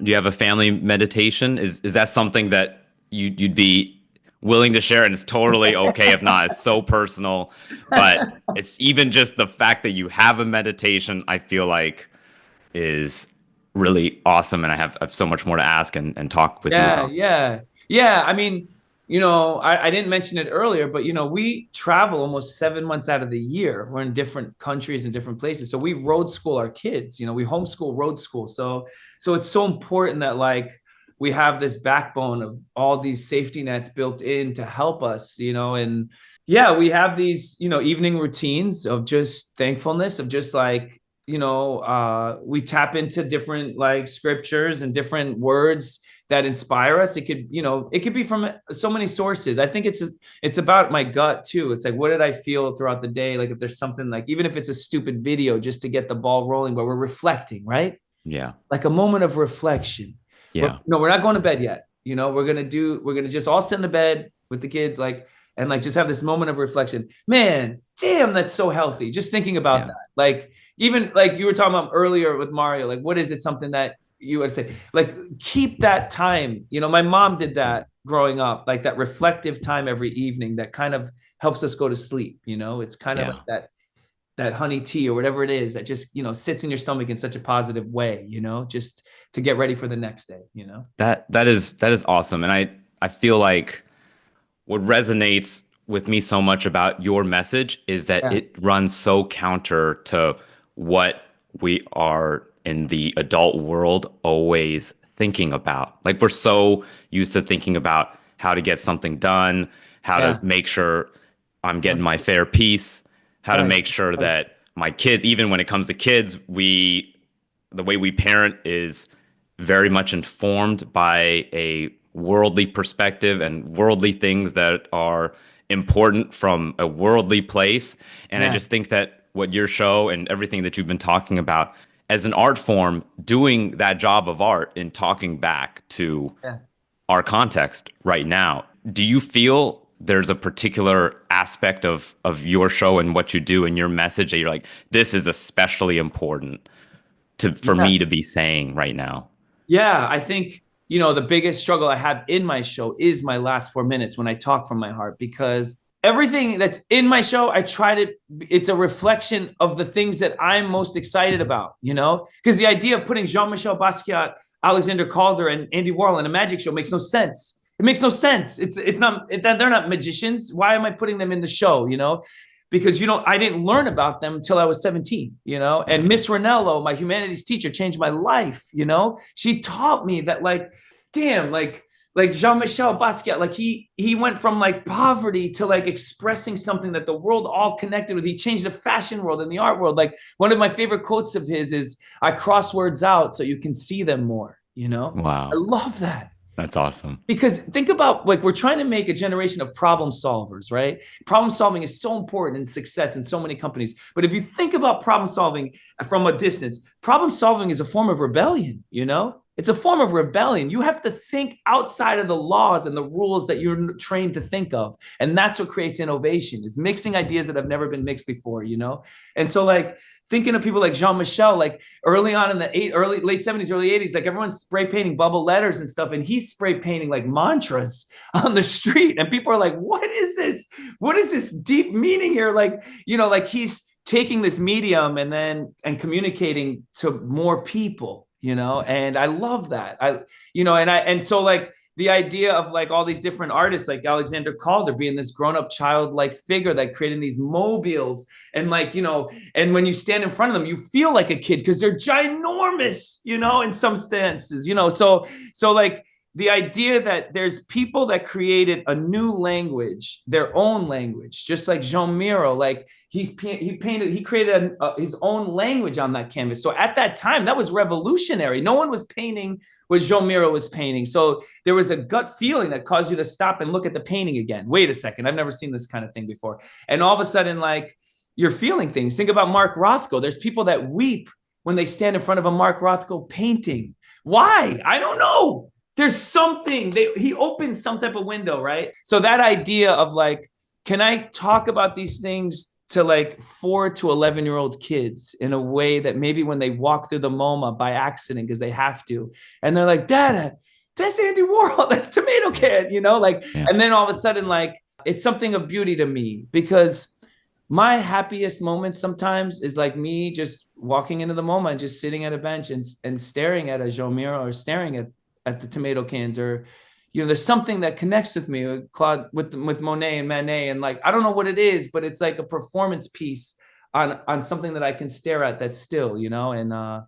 Speaker 1: Do you have a family meditation? Is that something that you'd be willing to share? And it's totally okay if not. It's so personal, but it's even just the fact that you have a meditation, I feel like is really awesome. And I have so much more to ask and talk with you about.
Speaker 2: Yeah. I mean, I didn't mention it earlier, but we travel almost 7 months out of the year. We're in different countries and different places. So we road school our kids, we homeschool road school. So it's so important that like we have this backbone of all these safety nets built in to help us, and yeah, we have these, evening routines of just thankfulness, of just like, we tap into different like scriptures and different words that inspire us. It could be from so many sources. I think it's about my gut too. It's like, what did I feel throughout the day? Like if there's something, like, even if it's a stupid video, just to get the ball rolling, where we're reflecting, right?
Speaker 1: Yeah.
Speaker 2: Like a moment of reflection.
Speaker 1: Yeah.
Speaker 2: We're not going to bed yet. We're going to just all sit in the bed with the kids, like, and like just have this moment of reflection. Man, damn, that's so healthy. Just thinking about that. Like, even like you were talking about earlier with Mario, like, what is it, something that you would say, like, keep that time. My mom did that growing up, like that reflective time every evening that kind of helps us go to sleep. It's kind of like that honey tea or whatever it is that just, sits in your stomach in such a positive way, just to get ready for the next day,
Speaker 1: That is awesome. And I feel like what resonates with me so much about your message is that it runs so counter to what we are in the adult world always thinking about. Like we're so used to thinking about how to get something done, how to make sure I'm getting my fair piece, how to make sure that my kids, even when it comes to kids, the way we parent is very much informed by a worldly perspective and worldly things that are important from a worldly place. And I just think that what your show and everything that you've been talking about as an art form, doing that job of art and talking back to our context right now. Do you feel there's a particular aspect of your show and what you do and your message that you're like, this is especially important for me to be saying right now? Yeah,
Speaker 2: I think, the biggest struggle I have in my show is my last 4 minutes when I talk from my heart, because everything that's in my show, it's a reflection of the things that I'm most excited about, because the idea of putting Jean-Michel Basquiat, Alexander Calder, and Andy Warhol in a magic show makes no sense. It makes no sense. It's not that they're not magicians. Why am I putting them in the show, because I didn't learn about them until I was 17, and Miss Ranello, my humanities teacher, changed my life. She taught me that, like, damn, like Jean-Michel Basquiat, like he went from like poverty to like expressing something that the world all connected with. He changed the fashion world and the art world. Like, one of my favorite quotes of his is, "I cross words out so you can see them more."
Speaker 1: Wow.
Speaker 2: I love that.
Speaker 1: That's awesome.
Speaker 2: Because think about, like, we're trying to make a generation of problem solvers, right? Problem solving is so important in success in so many companies. But if you think about problem solving from a distance, problem solving is a form of rebellion, It's a form of rebellion. You have to think outside of the laws and the rules that you're trained to think of. And that's what creates innovation, is mixing ideas that have never been mixed before, And so, like, thinking of people like Jean-Michel, like early on in the late 70s, early 80s, like everyone's spray painting bubble letters and stuff. And he's spray painting like mantras on the street. And people are like, what is this? What is this deep meaning here? Like, like he's taking this medium and communicating to more people, and I love that. So like, the idea of like all these different artists like Alexander Calder being this grown-up childlike figure that created these mobiles, and like, and when you stand in front of them, you feel like a kid because they're ginormous, in some stances, so like, the idea that there's people that created a new language, their own language, just like Jean Miro, like he created his own language on that canvas. So at that time, that was revolutionary. No one was painting what Jean Miro was painting. So there was a gut feeling that caused you to stop and look at the painting again. Wait a second, I've never seen this kind of thing before. And all of a sudden, like, you're feeling things. Think about Mark Rothko. There's people that weep when they stand in front of a Mark Rothko painting. Why? I don't know. There's something, he opens some type of window, right? So that idea of like, can I talk about these things to like 4 to 11-year-old kids in a way that maybe when they walk through the MoMA by accident, because they have to, and they're like, Dad, that's Andy Warhol, that's Tomato Can, And then all of a sudden, like, it's something of beauty to me, because my happiest moments sometimes is like me just walking into the MoMA and just sitting at a bench and staring at a Jean Miro, or staring at the tomato cans, or there's something that connects with me with Claude, with Monet and Manet, and like, I don't know what it is, but it's like a performance piece on something that I can stare at that's still, and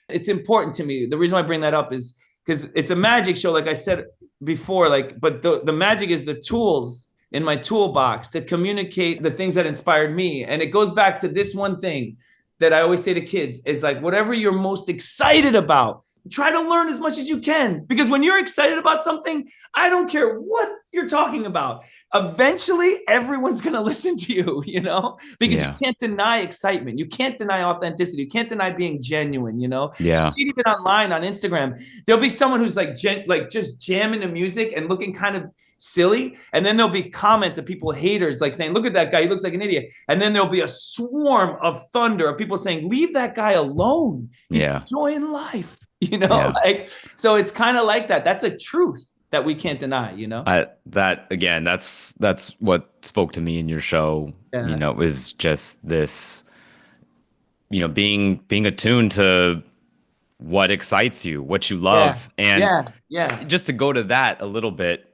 Speaker 2: it's important to me. The reason why I bring that up is because it's a magic show, like I said before, like, but the magic is the tools in my toolbox to communicate the things that inspired me. And it goes back to this one thing that I always say to kids is like, whatever you're most excited about, try to learn as much as you can, because when you're excited about something, I don't care what you're talking about, eventually everyone's going to listen to you, because you can't deny excitement. You can't deny authenticity. You can't deny being genuine,
Speaker 1: Yeah.
Speaker 2: You see it even online on Instagram. There'll be someone who's like, just jamming the music and looking kind of silly. And then there'll be comments of people, haters, like saying, look at that guy, he looks like an idiot. And then there'll be a swarm of thunder of people saying, leave that guy alone. He's enjoying life. Like, so it's kind of like that. That's a truth that we can't deny,
Speaker 1: that again, that's what spoke to me in your show, is just this, being attuned to what excites you, what you love. And just to go to that a little bit,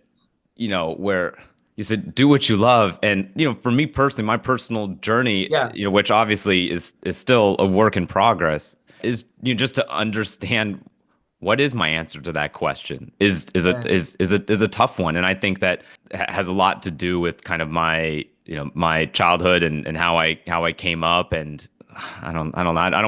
Speaker 1: where you said, do what you love. And, for me personally, my personal journey, which obviously is still a work in progress, is just to understand what is my answer to that question is a tough one. And I think that has a lot to do with kind of my my childhood and how I came up. And I don't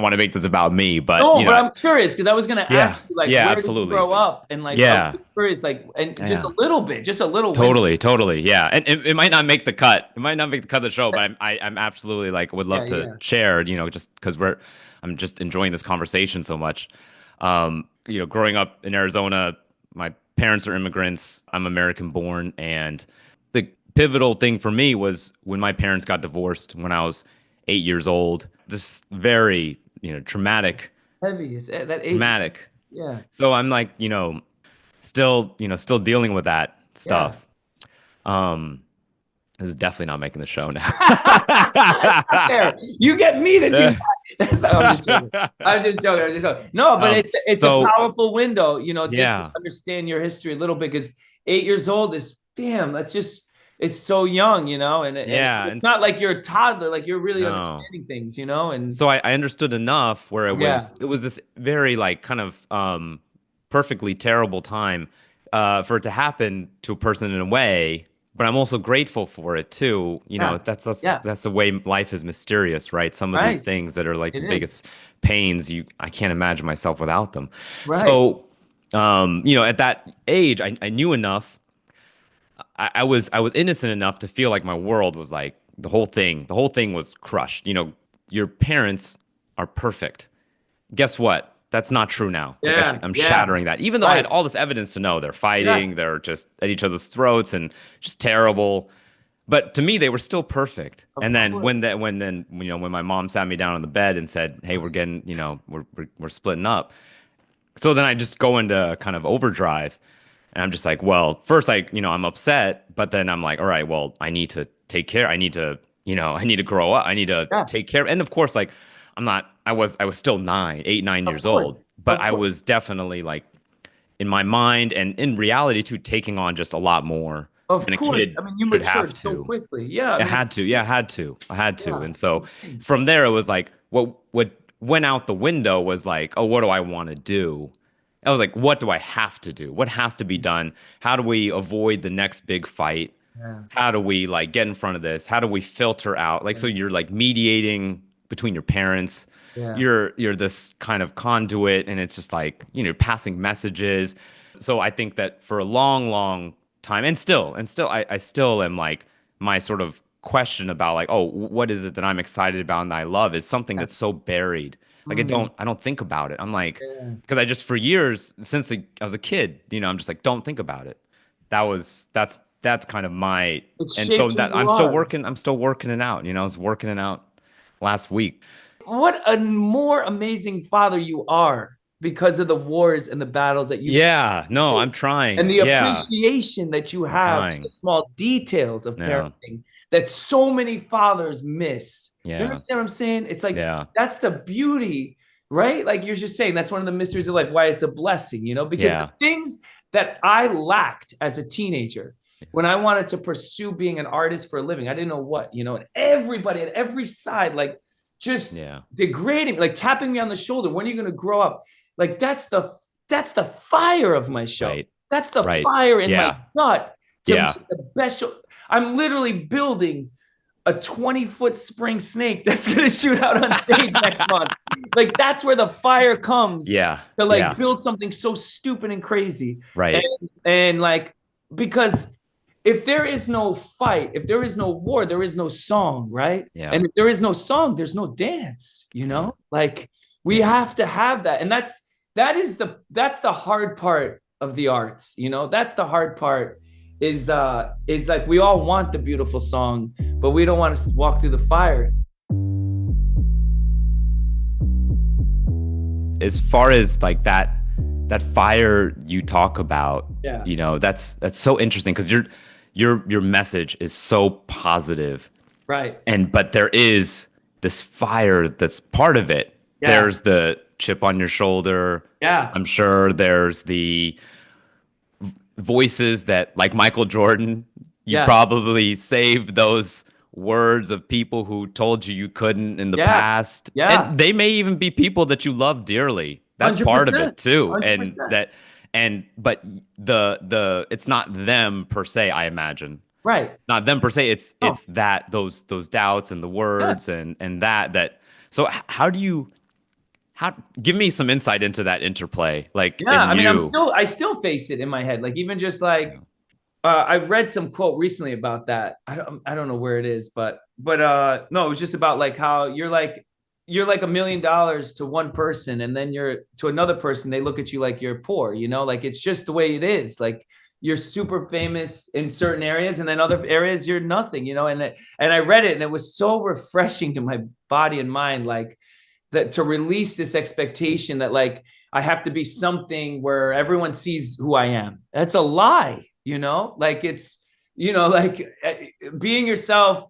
Speaker 1: want to make this about me, but
Speaker 2: but I'm curious, because I was going to ask you, like, where
Speaker 1: absolutely.
Speaker 2: did you grow up, and like, I'm curious, like, and just a little bit,
Speaker 1: totally, yeah. And it might not make the cut. It might not make the cut of the show, but I'm absolutely, like, would love to share, just because I'm just enjoying this conversation so much. Growing up in Arizona, my parents are immigrants. I'm American born. And the pivotal thing for me was when my parents got divorced when I was 8 years old. This very, traumatic.
Speaker 2: Heavy. It's that age.
Speaker 1: Traumatic.
Speaker 2: Yeah.
Speaker 1: So I'm like, still dealing with that stuff. This is definitely not making the show now.
Speaker 2: You get me to do that. I'm just joking. No, but it's a powerful window, just to understand your history a little bit, because 8 years old is, damn, that's just, it's so young, you know, and
Speaker 1: Yeah,
Speaker 2: it's not like you're a toddler, like you're really
Speaker 1: no.
Speaker 2: understanding things, you know, and
Speaker 1: So I understood enough where
Speaker 2: yeah,
Speaker 1: it was this very like kind of perfectly terrible time for it to happen to a person in a way, but I'm also grateful for it too. You know,
Speaker 2: yeah, yeah,
Speaker 1: that's the way life is mysterious, right? Some of these
Speaker 2: right.
Speaker 1: things that are like the
Speaker 2: It is
Speaker 1: biggest pains, I can't imagine myself without them.
Speaker 2: right.
Speaker 1: So you know, at that age, I knew enough. I was innocent enough to feel like my world was like the whole thing was crushed. You know, your parents are perfect. Guess what? That's not true now. Like
Speaker 2: Yeah,
Speaker 1: I'm
Speaker 2: yeah,
Speaker 1: shattering that. Even though I had
Speaker 2: right.
Speaker 1: all this evidence to know they're fighting,
Speaker 2: Yes,
Speaker 1: they're just at each other's throats and just terrible. But to me, they were still perfect.
Speaker 2: of
Speaker 1: And then
Speaker 2: course.
Speaker 1: you know, when my mom sat me down on the bed and said, "Hey, we're getting, you know, we're splitting up." So then I just go into kind of overdrive. And I'm just like, well, first you know, I'm upset, but then I'm like, all right, well, I need to take care. I need to, you know, I need to grow up. I need to
Speaker 2: Yeah,
Speaker 1: take care. And of course, like I was still 9 years old, but
Speaker 2: of
Speaker 1: I
Speaker 2: course,
Speaker 1: was definitely like in my mind and in reality too, taking on just a lot more
Speaker 2: of
Speaker 1: than a
Speaker 2: course.
Speaker 1: kid
Speaker 2: I mean, you
Speaker 1: should have
Speaker 2: matured so
Speaker 1: to.
Speaker 2: quickly. Yeah, I
Speaker 1: I
Speaker 2: mean,
Speaker 1: had to. Yeah, I had to. I had to.
Speaker 2: yeah,
Speaker 1: And
Speaker 2: it's
Speaker 1: so
Speaker 2: insane.
Speaker 1: from there, it was like, what went out the window was like, oh, what do I want to do? I was like, what do I have to do? What has to be done? How do we avoid the next big fight?
Speaker 2: Yeah,
Speaker 1: How do we like get in front of this? How do we filter out? Like,
Speaker 2: yeah,
Speaker 1: so you're like mediating between your parents.
Speaker 2: yeah.
Speaker 1: You're this kind of conduit, and it's just like, you know, passing messages. So I think that for a long, long time, I still am like my sort of question about like, oh, what is it that I'm excited about and that I love is something
Speaker 2: Yeah.
Speaker 1: that's so buried. Like
Speaker 2: Mm,
Speaker 1: I don't think about it. I'm like,
Speaker 2: yeah.
Speaker 1: because I just for years since I was a kid, you know, I'm just like, don't think about it. That's kind of my,
Speaker 2: It
Speaker 1: and so
Speaker 2: shaped who
Speaker 1: that
Speaker 2: you are.
Speaker 1: I'm still working it out. You know, I was working it out last week.
Speaker 2: What a more amazing father you are because of the wars and the battles that you've
Speaker 1: Yeah, no, I'm
Speaker 2: and
Speaker 1: trying.
Speaker 2: the
Speaker 1: Yeah,
Speaker 2: appreciation that you
Speaker 1: I'm
Speaker 2: have for the
Speaker 1: trying.
Speaker 2: small details of
Speaker 1: Yeah,
Speaker 2: parenting that so many fathers miss. You
Speaker 1: yeah,
Speaker 2: understand what I'm saying? It's like
Speaker 1: yeah,
Speaker 2: that's the beauty, right? Like you're just saying, that's one of the mysteries of life, why it's a blessing, you know, because the
Speaker 1: yeah,
Speaker 2: things that I lacked as a teenager when I wanted to pursue being an artist for a living, I didn't know what, you know, and everybody at every side, like just
Speaker 1: yeah.
Speaker 2: degrading, like tapping me on the shoulder. When are you going to grow up? Like that's the fire of my show.
Speaker 1: Right,
Speaker 2: That's the
Speaker 1: right.
Speaker 2: fire in my
Speaker 1: Yeah,
Speaker 2: gut to
Speaker 1: yeah,
Speaker 2: make the best show. I'm literally building a 20-foot spring snake that's going to shoot out on stage next month. Like that's where the fire comes
Speaker 1: yeah,
Speaker 2: to like
Speaker 1: yeah.
Speaker 2: build something so stupid and crazy.
Speaker 1: Right.
Speaker 2: And like because if there is no fight, if there is no war, there is no song, right?
Speaker 1: Yeah,
Speaker 2: And if there is no song, there's no dance, you
Speaker 1: yeah,
Speaker 2: know? Like we
Speaker 1: yeah.
Speaker 2: have to have that. And that's the hard part of the arts, you know? That's the hard part is like we all want the beautiful song, but we don't want to walk through the fire.
Speaker 1: As far as like that fire you talk about,
Speaker 2: Yeah.
Speaker 1: you know, that's so interesting because your message is so positive,
Speaker 2: Right.
Speaker 1: and but there is this fire that's part of it.
Speaker 2: Yeah.
Speaker 1: There's the chip on your shoulder.
Speaker 2: Yeah.
Speaker 1: I'm sure there's the voices that, like Michael Jordan, you
Speaker 2: Yeah.
Speaker 1: probably saved those words of people who told you you couldn't in the
Speaker 2: Yeah.
Speaker 1: past.
Speaker 2: Yeah.
Speaker 1: And they may even be people that you love dearly. That's part of
Speaker 2: 100%.
Speaker 1: it too. And
Speaker 2: 100%.
Speaker 1: but the it's not them per se, I imagine.
Speaker 2: Right.
Speaker 1: Not them per se.
Speaker 2: Oh,
Speaker 1: It's that those doubts and the words
Speaker 2: yes.
Speaker 1: and that so how do you how give me some insight into that interplay like
Speaker 2: Yeah,
Speaker 1: in
Speaker 2: I mean,
Speaker 1: you.
Speaker 2: I still face it in my head. Like even just like
Speaker 1: Yeah.
Speaker 2: I've read some quote recently about that. I don't know where it is, but no, it was just about like how you're like $1 million to one person, and then you're to another person, they look at you like you're poor, you know, like it's just the way it is. Like you're super famous in certain areas, and then other areas you're nothing, you know. And I read it, and it was so refreshing to my body and mind, like that to release this expectation that like I have to be something where everyone sees who I am. That's a lie, you know? Like it's, you know, like being yourself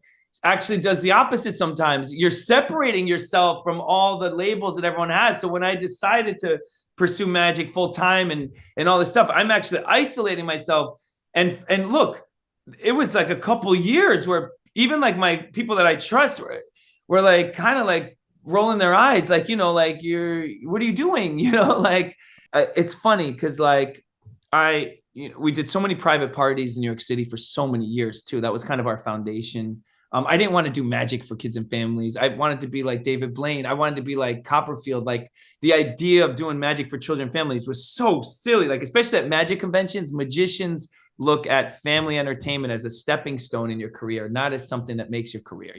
Speaker 2: actually does the opposite sometimes. You're separating yourself from all the labels that everyone has. So when I decided to pursue magic full time and all this stuff, I'm actually isolating myself. And look, it was like a couple years where even like my people that I trust were like kind of like rolling their eyes, like, like what are you doing? Like it's funny because like we did so many private parties in New York City for so many years too. That was kind of our foundation. I didn't want to do magic for kids and families. I wanted to be like David Blaine. I wanted to be like Copperfield. Like the idea of doing magic for children and families was so silly. Like especially at magic conventions, magicians look at family entertainment as a stepping stone in your career, not as something that makes your career.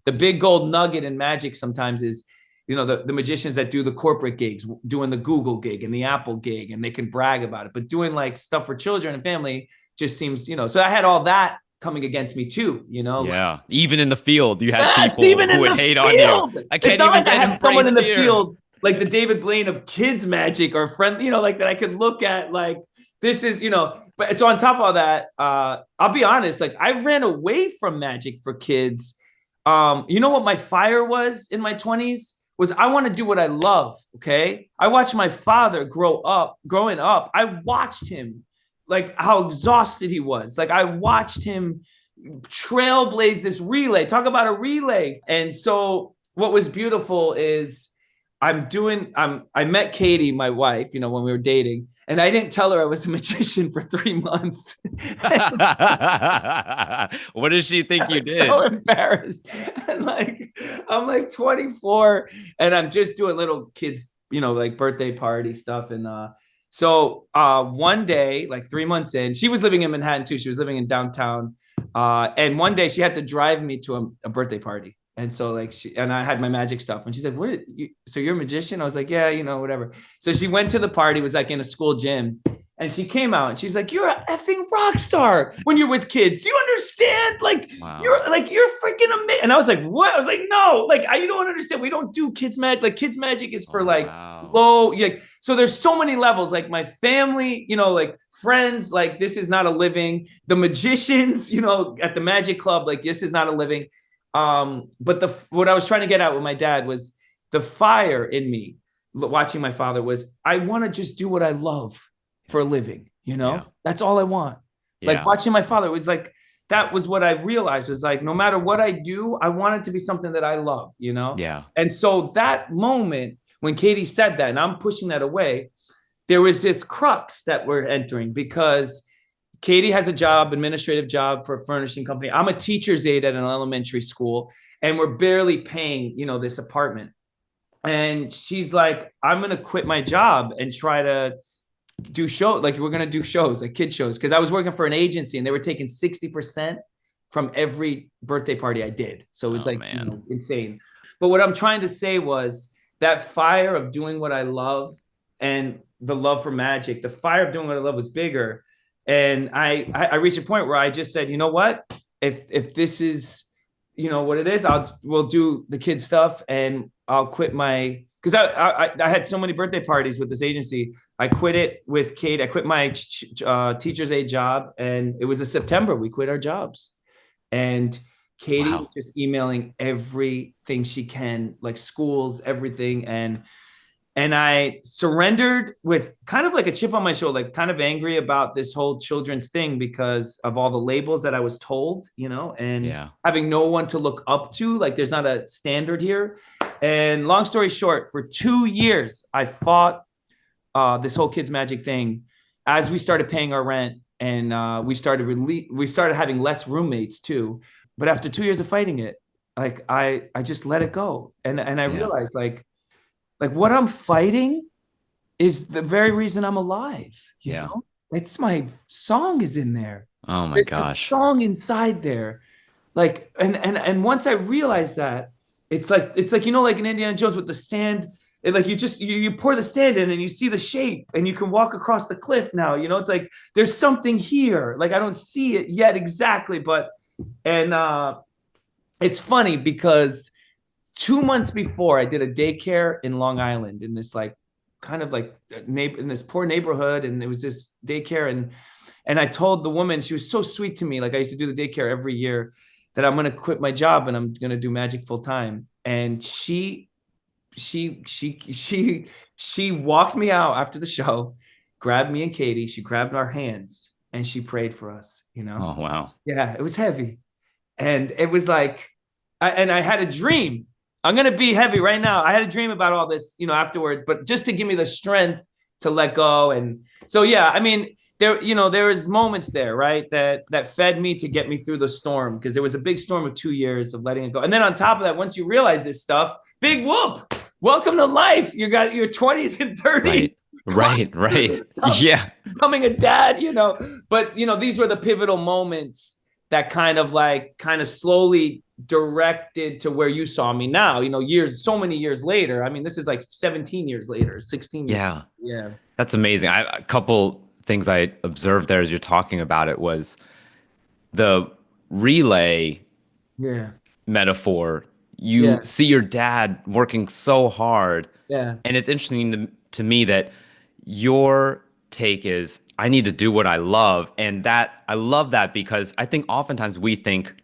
Speaker 2: The big gold nugget in magic sometimes is, the magicians that do the corporate gigs, doing the Google gig and the Apple gig, and they can brag about it. But doing like stuff for children and family just seems, so I had all that coming against me too,
Speaker 1: Yeah. Even in the field, you had
Speaker 2: yes,
Speaker 1: people who would hate on you. I can't even
Speaker 2: like I have someone in the
Speaker 1: here.
Speaker 2: field, like the David Blaine of kids magic or friend, like that I could look at, like, this is, but so on top of all that, I'll be honest, like I ran away from magic for kids. What my fire was in my 20s was I want to do what I love. Okay. I watched my father growing up. I watched him, like how exhausted he was. Like I watched him trailblaze this relay, talk about a relay. And so what was beautiful is I met Katie, my wife, when we were dating, and I didn't tell her I was a magician for 3 months.
Speaker 1: What does she think you did?
Speaker 2: So embarrassed. And like, I'm like 24 and I'm just doing little kids, like birthday party stuff. And so one day, like 3 months in, she was living in Manhattan too. She was living in downtown. And one day she had to drive me to a birthday party. And so like and I had my magic stuff and she said, so you're a magician? I was like, yeah, whatever. So she went to the party, was like in a school gym, and she came out and she's like, you're a effing rock star when you're with kids. Do you understand? Like, wow. You're freaking amazing. And I was like, what? I was like, no, like, you don't understand. We don't do kids magic. Like kids magic is for low. Like, so there's so many levels, like my family, like friends, like this is not a living. The magicians, at the magic club, like this is not a living. But what I was trying to get at with my dad was the fire in me watching my father was, I want to just do what I love for a living, Yeah. That's all I want. Yeah. Like watching my father was like, that was what I realized was like, no matter what I do, I want it to be something that I love, Yeah. And so that moment when Katie said that, and I'm pushing that away, there was this crux that we're entering because Katie has a job, administrative job for a furnishing company. I'm a teacher's aide at an elementary school, and we're barely paying, this apartment. And she's like, I'm going to quit my job and try to do shows. Like we're going to do shows, like kid shows. Cause I was working for an agency and they were taking 60% from every birthday party I did. So it was insane. But what I'm trying to say was that fire of doing what I love and the love for magic, the fire of doing what I love was bigger. And I reached a point where I just said, you know what, if this is, what it is, we'll do the kid stuff and I'll quit because I had so many birthday parties with this agency. I quit it with Kate. I quit my teacher's aide job, and it was in September. We quit our jobs, and Katie was just emailing everything she can, like schools, everything, and I surrendered with kind of like a chip on my shoulder, like kind of angry about this whole children's thing because of all the labels that I was told, and having no one to look up to. Like there's not a standard here. And long story short, for 2 years, I fought this whole kids magic thing as we started paying our rent and we started having less roommates too. But after 2 years of fighting it, like I just let it go. And I realized like what I'm fighting is the very reason I'm alive. You know? It's my song is in there.
Speaker 1: Oh my
Speaker 2: There's
Speaker 1: gosh.
Speaker 2: a song inside there. Like, and once I realized that, it's like, like in Indiana Jones with the sand, like you pour the sand in and you see the shape and you can walk across the cliff now, it's like, there's something here. Like, I don't see it yet exactly, but, it's funny because 2 months before I did a daycare in Long Island in this like kind of like in this poor neighborhood. And it was this daycare. And I told the woman, she was so sweet to me. Like I used to do the daycare every year, that I'm going to quit my job and I'm going to do magic full time. And she walked me out after the show, grabbed me and Katie. She grabbed our hands and she prayed for us, you know?
Speaker 1: Oh, wow.
Speaker 2: Yeah, it was heavy. And it was like, I had a dream. I'm going to be heavy right now. I had a dream about all this, you know, afterwards, but just to give me the strength to let go. And so, yeah, I mean, there was moments there, right, that fed me to get me through the storm, because there was a big storm of 2 years of letting it go. And then on top of that, once you realize this stuff, big whoop, welcome to life. You got your 20s and 30s.
Speaker 1: Right. Yeah.
Speaker 2: Becoming a dad, you know, but, you know, these were the pivotal moments that kind of slowly directed to where you saw me now, you know, so many years later. I mean, this is like 17 years later, 16 years.
Speaker 1: Yeah.
Speaker 2: Yeah.
Speaker 1: That's amazing. A couple things I observed there as you're talking about it was the relay metaphor. You see your dad working so hard.
Speaker 2: Yeah.
Speaker 1: And it's interesting to me that your take is, I need to do what I love. And that I love that, because I think oftentimes we think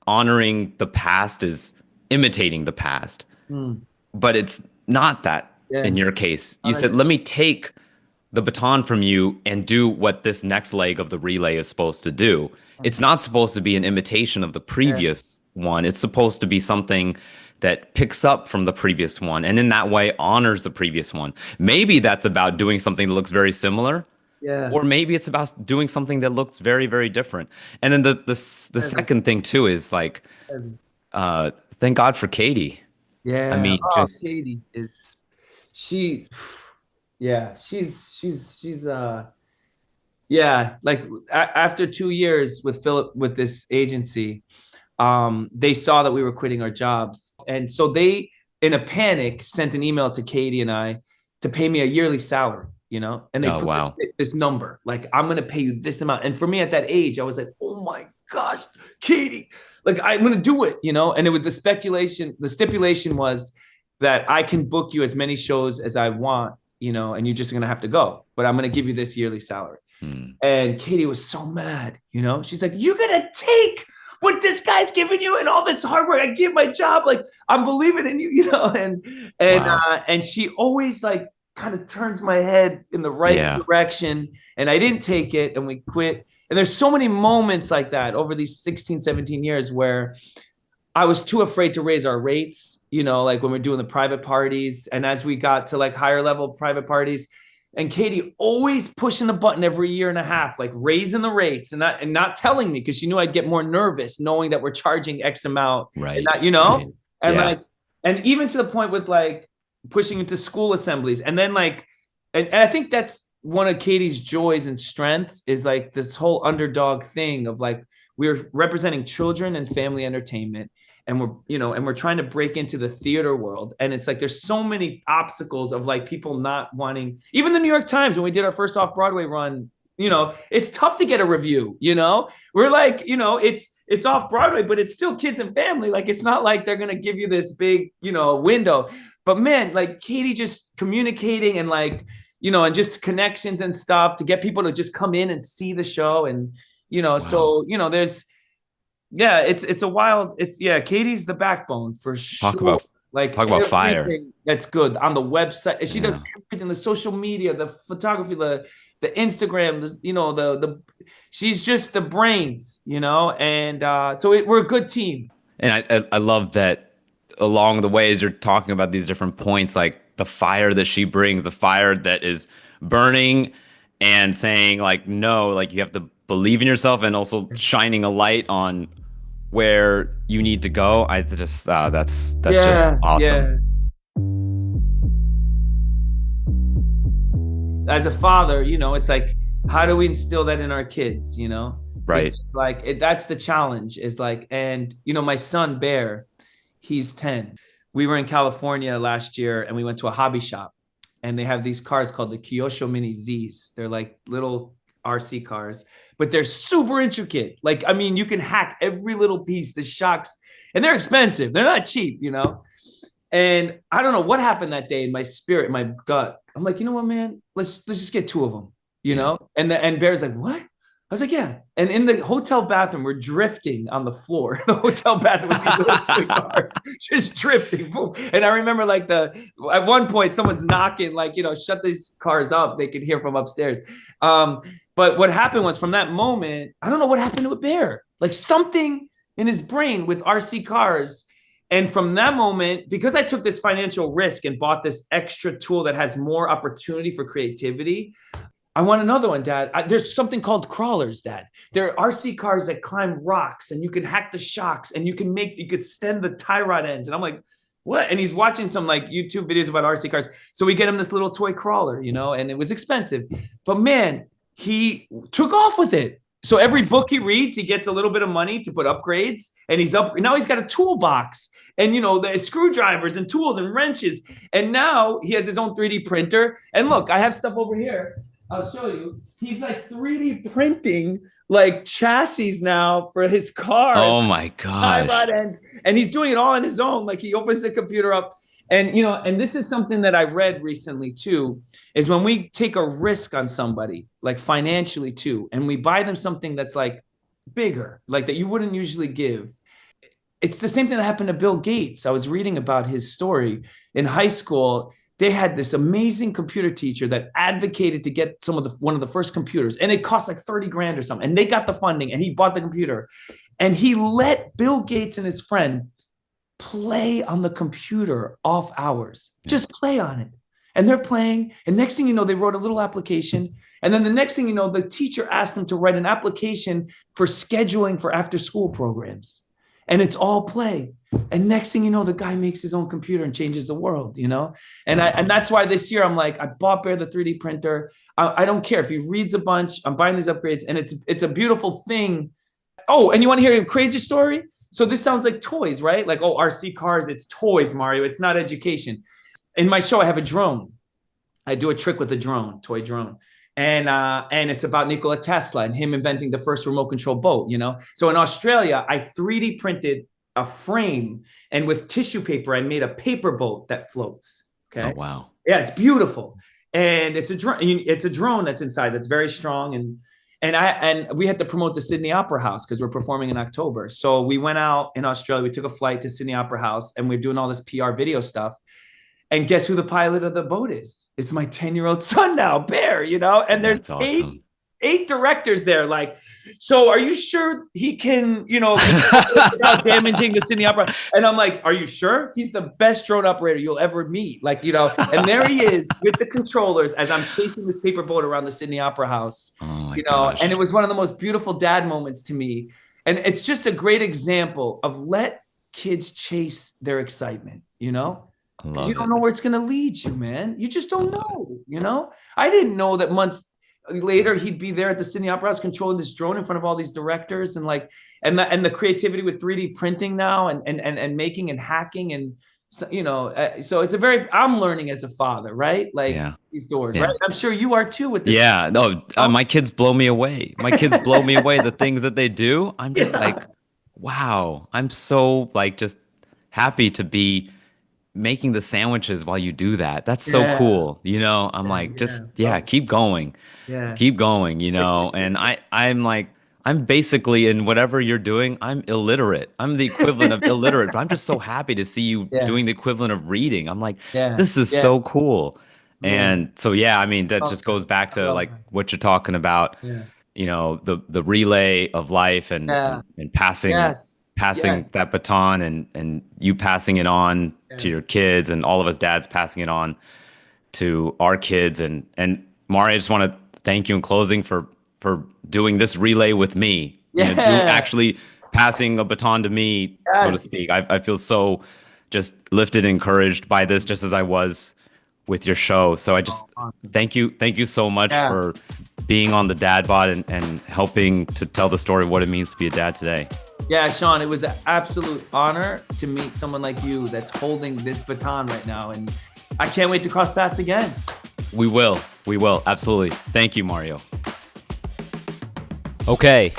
Speaker 1: honoring the past is imitating the past, but it's not that. In your case, you said, let me take the baton from you and do what this next leg of the relay is supposed to do. It's not supposed to be an imitation of the previous one. It's supposed to be something that picks up from the previous one, and in that way honors the previous one. Maybe that's about doing something that looks very similar.
Speaker 2: Yeah.
Speaker 1: Or maybe it's about doing something that looks very, very different. And then the second thing too is like, thank God for Katie.
Speaker 2: Yeah.
Speaker 1: I mean,
Speaker 2: Katie is, she's like after 2 years with Philip, with this agency, they saw that we were quitting our jobs. And so they, in a panic, sent an email to Katie and I to pay me a yearly salary, you know, and they put this number, like, I'm going to pay you this amount. And for me at that age, I was like, oh my gosh, Katie, like, I'm going to do it, you know? And it was the stipulation was that I can book you as many shows as I want, you know, and you're just going to have to go, but I'm going to give you this yearly salary. And Katie was so mad, you know, she's like, you're going to take what this guy's giving you and all this hard work. I give my job. Like, I'm believing in you, you know? And she always like kind of turns my head in the right direction. And I didn't take it, and we quit. And there's so many moments like that over these 16, 17 years where I was too afraid to raise our rates, you know, like when we're doing the private parties. And as we got to like higher level private parties, and Katie always pushing the button every year and a half, like raising the rates and not telling me, because she knew I'd get more nervous knowing that we're charging X amount,
Speaker 1: right?
Speaker 2: And that, you know, right. And like, and even to the point with like pushing into school assemblies, and then like, and I think that's one of Katie's joys and strengths, is like this whole underdog thing of like, we're representing children and family entertainment. And we're, you know, and we're trying to break into the theater world. And it's like, there's so many obstacles of like people not wanting, even the New York Times, when we did our first off-Broadway run, you know, it's tough to get a review, you know, we're like, you know, it's off Broadway, but it's still kids and family. Like, it's not like they're going to give you this big, you know, window, but man, like Katie just communicating and like, you know, and just connections and stuff to get people to just come in and see the show. And, you know, so, you know, there's, it's a wild, Katie's the backbone for sure. Talk about
Speaker 1: fire.
Speaker 2: That's good on the website. She does everything, the social media, the photography, the Instagram, you know, she's just the brains, you know? And so we're a good team.
Speaker 1: And I love that along the way, as you're talking about these different points, like the fire that she brings, the fire that is burning and saying like, no, like you have to believe in yourself, and also shining a light on where you need to go. I just that's just awesome.
Speaker 2: As a father, you know, it's like, how do we instill that in our kids, you know?
Speaker 1: Right.
Speaker 2: It's like that's the challenge, is like, and you know, my son Bear, he's 10. We were in California last year and we went to a hobby shop, and they have these cars called the Kyosho Mini Z's. They're like little RC cars, but they're super intricate. Like, I mean, you can hack every little piece, the shocks, and they're expensive. They're not cheap, you know? And I don't know what happened that day in my spirit, my gut. I'm like, you know what, man, let's just get 2 of them, you know? And Bear's like, what? I was like, yeah. And in the hotel bathroom, we're drifting on the floor. The hotel bathroom with these little toy cars, just drifting. Boom. And I remember like at one point, someone's knocking, like, shut these cars up. They could hear from upstairs. But what happened was from that moment, I don't know what happened to a bear, like something in his brain with RC cars. And from that moment, because I took this financial risk and bought this extra tool that has more opportunity for creativity, I want another one, Dad. There's something called crawlers, Dad. There are RC cars that climb rocks and you can hack the shocks and you could extend the tie rod ends. And I'm like, what? And he's watching some like YouTube videos about RC cars. So we get him this little toy crawler, and it was expensive. But man, he took off with it. So every book he reads, he gets a little bit of money to put upgrades, and now he's got a toolbox and, the screwdrivers and tools and wrenches. And now he has his own 3D printer. And look, I have stuff over here. I'll show you. He's like 3D printing like chassis now for his car.
Speaker 1: Oh my gosh.
Speaker 2: And he's doing it all on his own. Like he opens the computer up. And, and this is something that I read recently too, is when we take a risk on somebody, like financially too, and we buy them something that's like bigger, like that you wouldn't usually give. It's the same thing that happened to Bill Gates. I was reading about his story in high school. They had this amazing computer teacher that advocated to get one of the first computers, and it cost like 30 grand or something. And they got the funding and he bought the computer, and he let Bill Gates and his friend play on the computer off hours, just play on it. And they're playing. And next thing you know, they wrote a little application. And then the next thing you know, the teacher asked them to write an application for scheduling for after school programs. And it's all play. And next thing you know, the guy makes his own computer and changes the world, And that's why this year I'm like, I bought Bear the 3D printer. I don't care if he reads a bunch. I'm buying these upgrades, and it's a beautiful thing. Oh, and you want to hear a crazy story? So this sounds like toys, right? Like, RC cars, it's toys, Mario. It's not education. In my show, I have a drone. I do a trick with a drone, toy drone. And it's about Nikola Tesla and him inventing the first remote control boat, So in Australia, I 3D printed a frame, and with tissue paper, I made a paper boat that floats. Okay.
Speaker 1: Oh, wow.
Speaker 2: Yeah, it's beautiful. And it's a drone. It's a drone that's inside that's very strong. And we had to promote the Sydney Opera House because we're performing in October. So we went out in Australia. We took a flight to Sydney Opera House, and we're doing all this PR video stuff. And guess who the pilot of the boat is? It's my 10-year-old son now, Bear, And there's awesome. eight directors there. Like, so are you sure he can, without damaging the Sydney Opera? And I'm like, are you sure? He's the best drone operator you'll ever meet. Like, and there he is with the controllers as I'm chasing this paper boat around the Sydney Opera House,
Speaker 1: gosh.
Speaker 2: And it was one of the most beautiful dad moments to me. And it's just a great example of let kids chase their excitement, you don't know where it's going to lead you, man. You just don't know, I didn't know that months later he'd be there at the Sydney Opera House controlling this drone in front of all these directors and the creativity with 3D printing now and making and hacking and so it's I'm learning as a father, right? Like these doors, right? I'm sure you are too with this.
Speaker 1: Yeah, no, my kids blow me away. The things that they do. I'm just like, wow. I'm so like just happy to be making the sandwiches while you do that. That's so cool. I'm like, keep going. Yeah. Keep going, and I'm basically in whatever you're doing, I'm illiterate. I'm the equivalent of illiterate, but I'm just so happy to see you doing the equivalent of reading. I'm like, this is so cool. And so, that just goes back to like what you're talking about, the relay of life and passing that baton and you passing it on to your kids and all of us dads passing it on to our kids. And Mario, I just want to thank you in closing for doing this relay with me. You actually passing a baton to me, so to speak. I feel so just lifted and encouraged by this, just as I was with your show. So I just thank you so much for being on the Dad Bod and helping to tell the story of what it means to be a dad today.
Speaker 2: Yeah, Sean, it was an absolute honor to meet someone like you that's holding this baton right now. And I can't wait to cross paths again.
Speaker 1: We will. Absolutely. Thank you, Mario. Okay.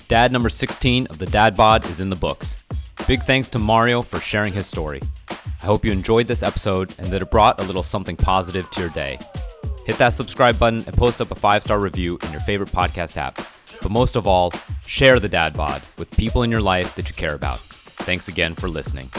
Speaker 1: Dad number 16 of the Dad Bod is in the books. Big thanks to Mario for sharing his story. I hope you enjoyed this episode and that it brought a little something positive to your day. Hit that subscribe button and post up a 5-star review in your favorite podcast app. But most of all, share the Dad Bod with people in your life that you care about. Thanks again for listening.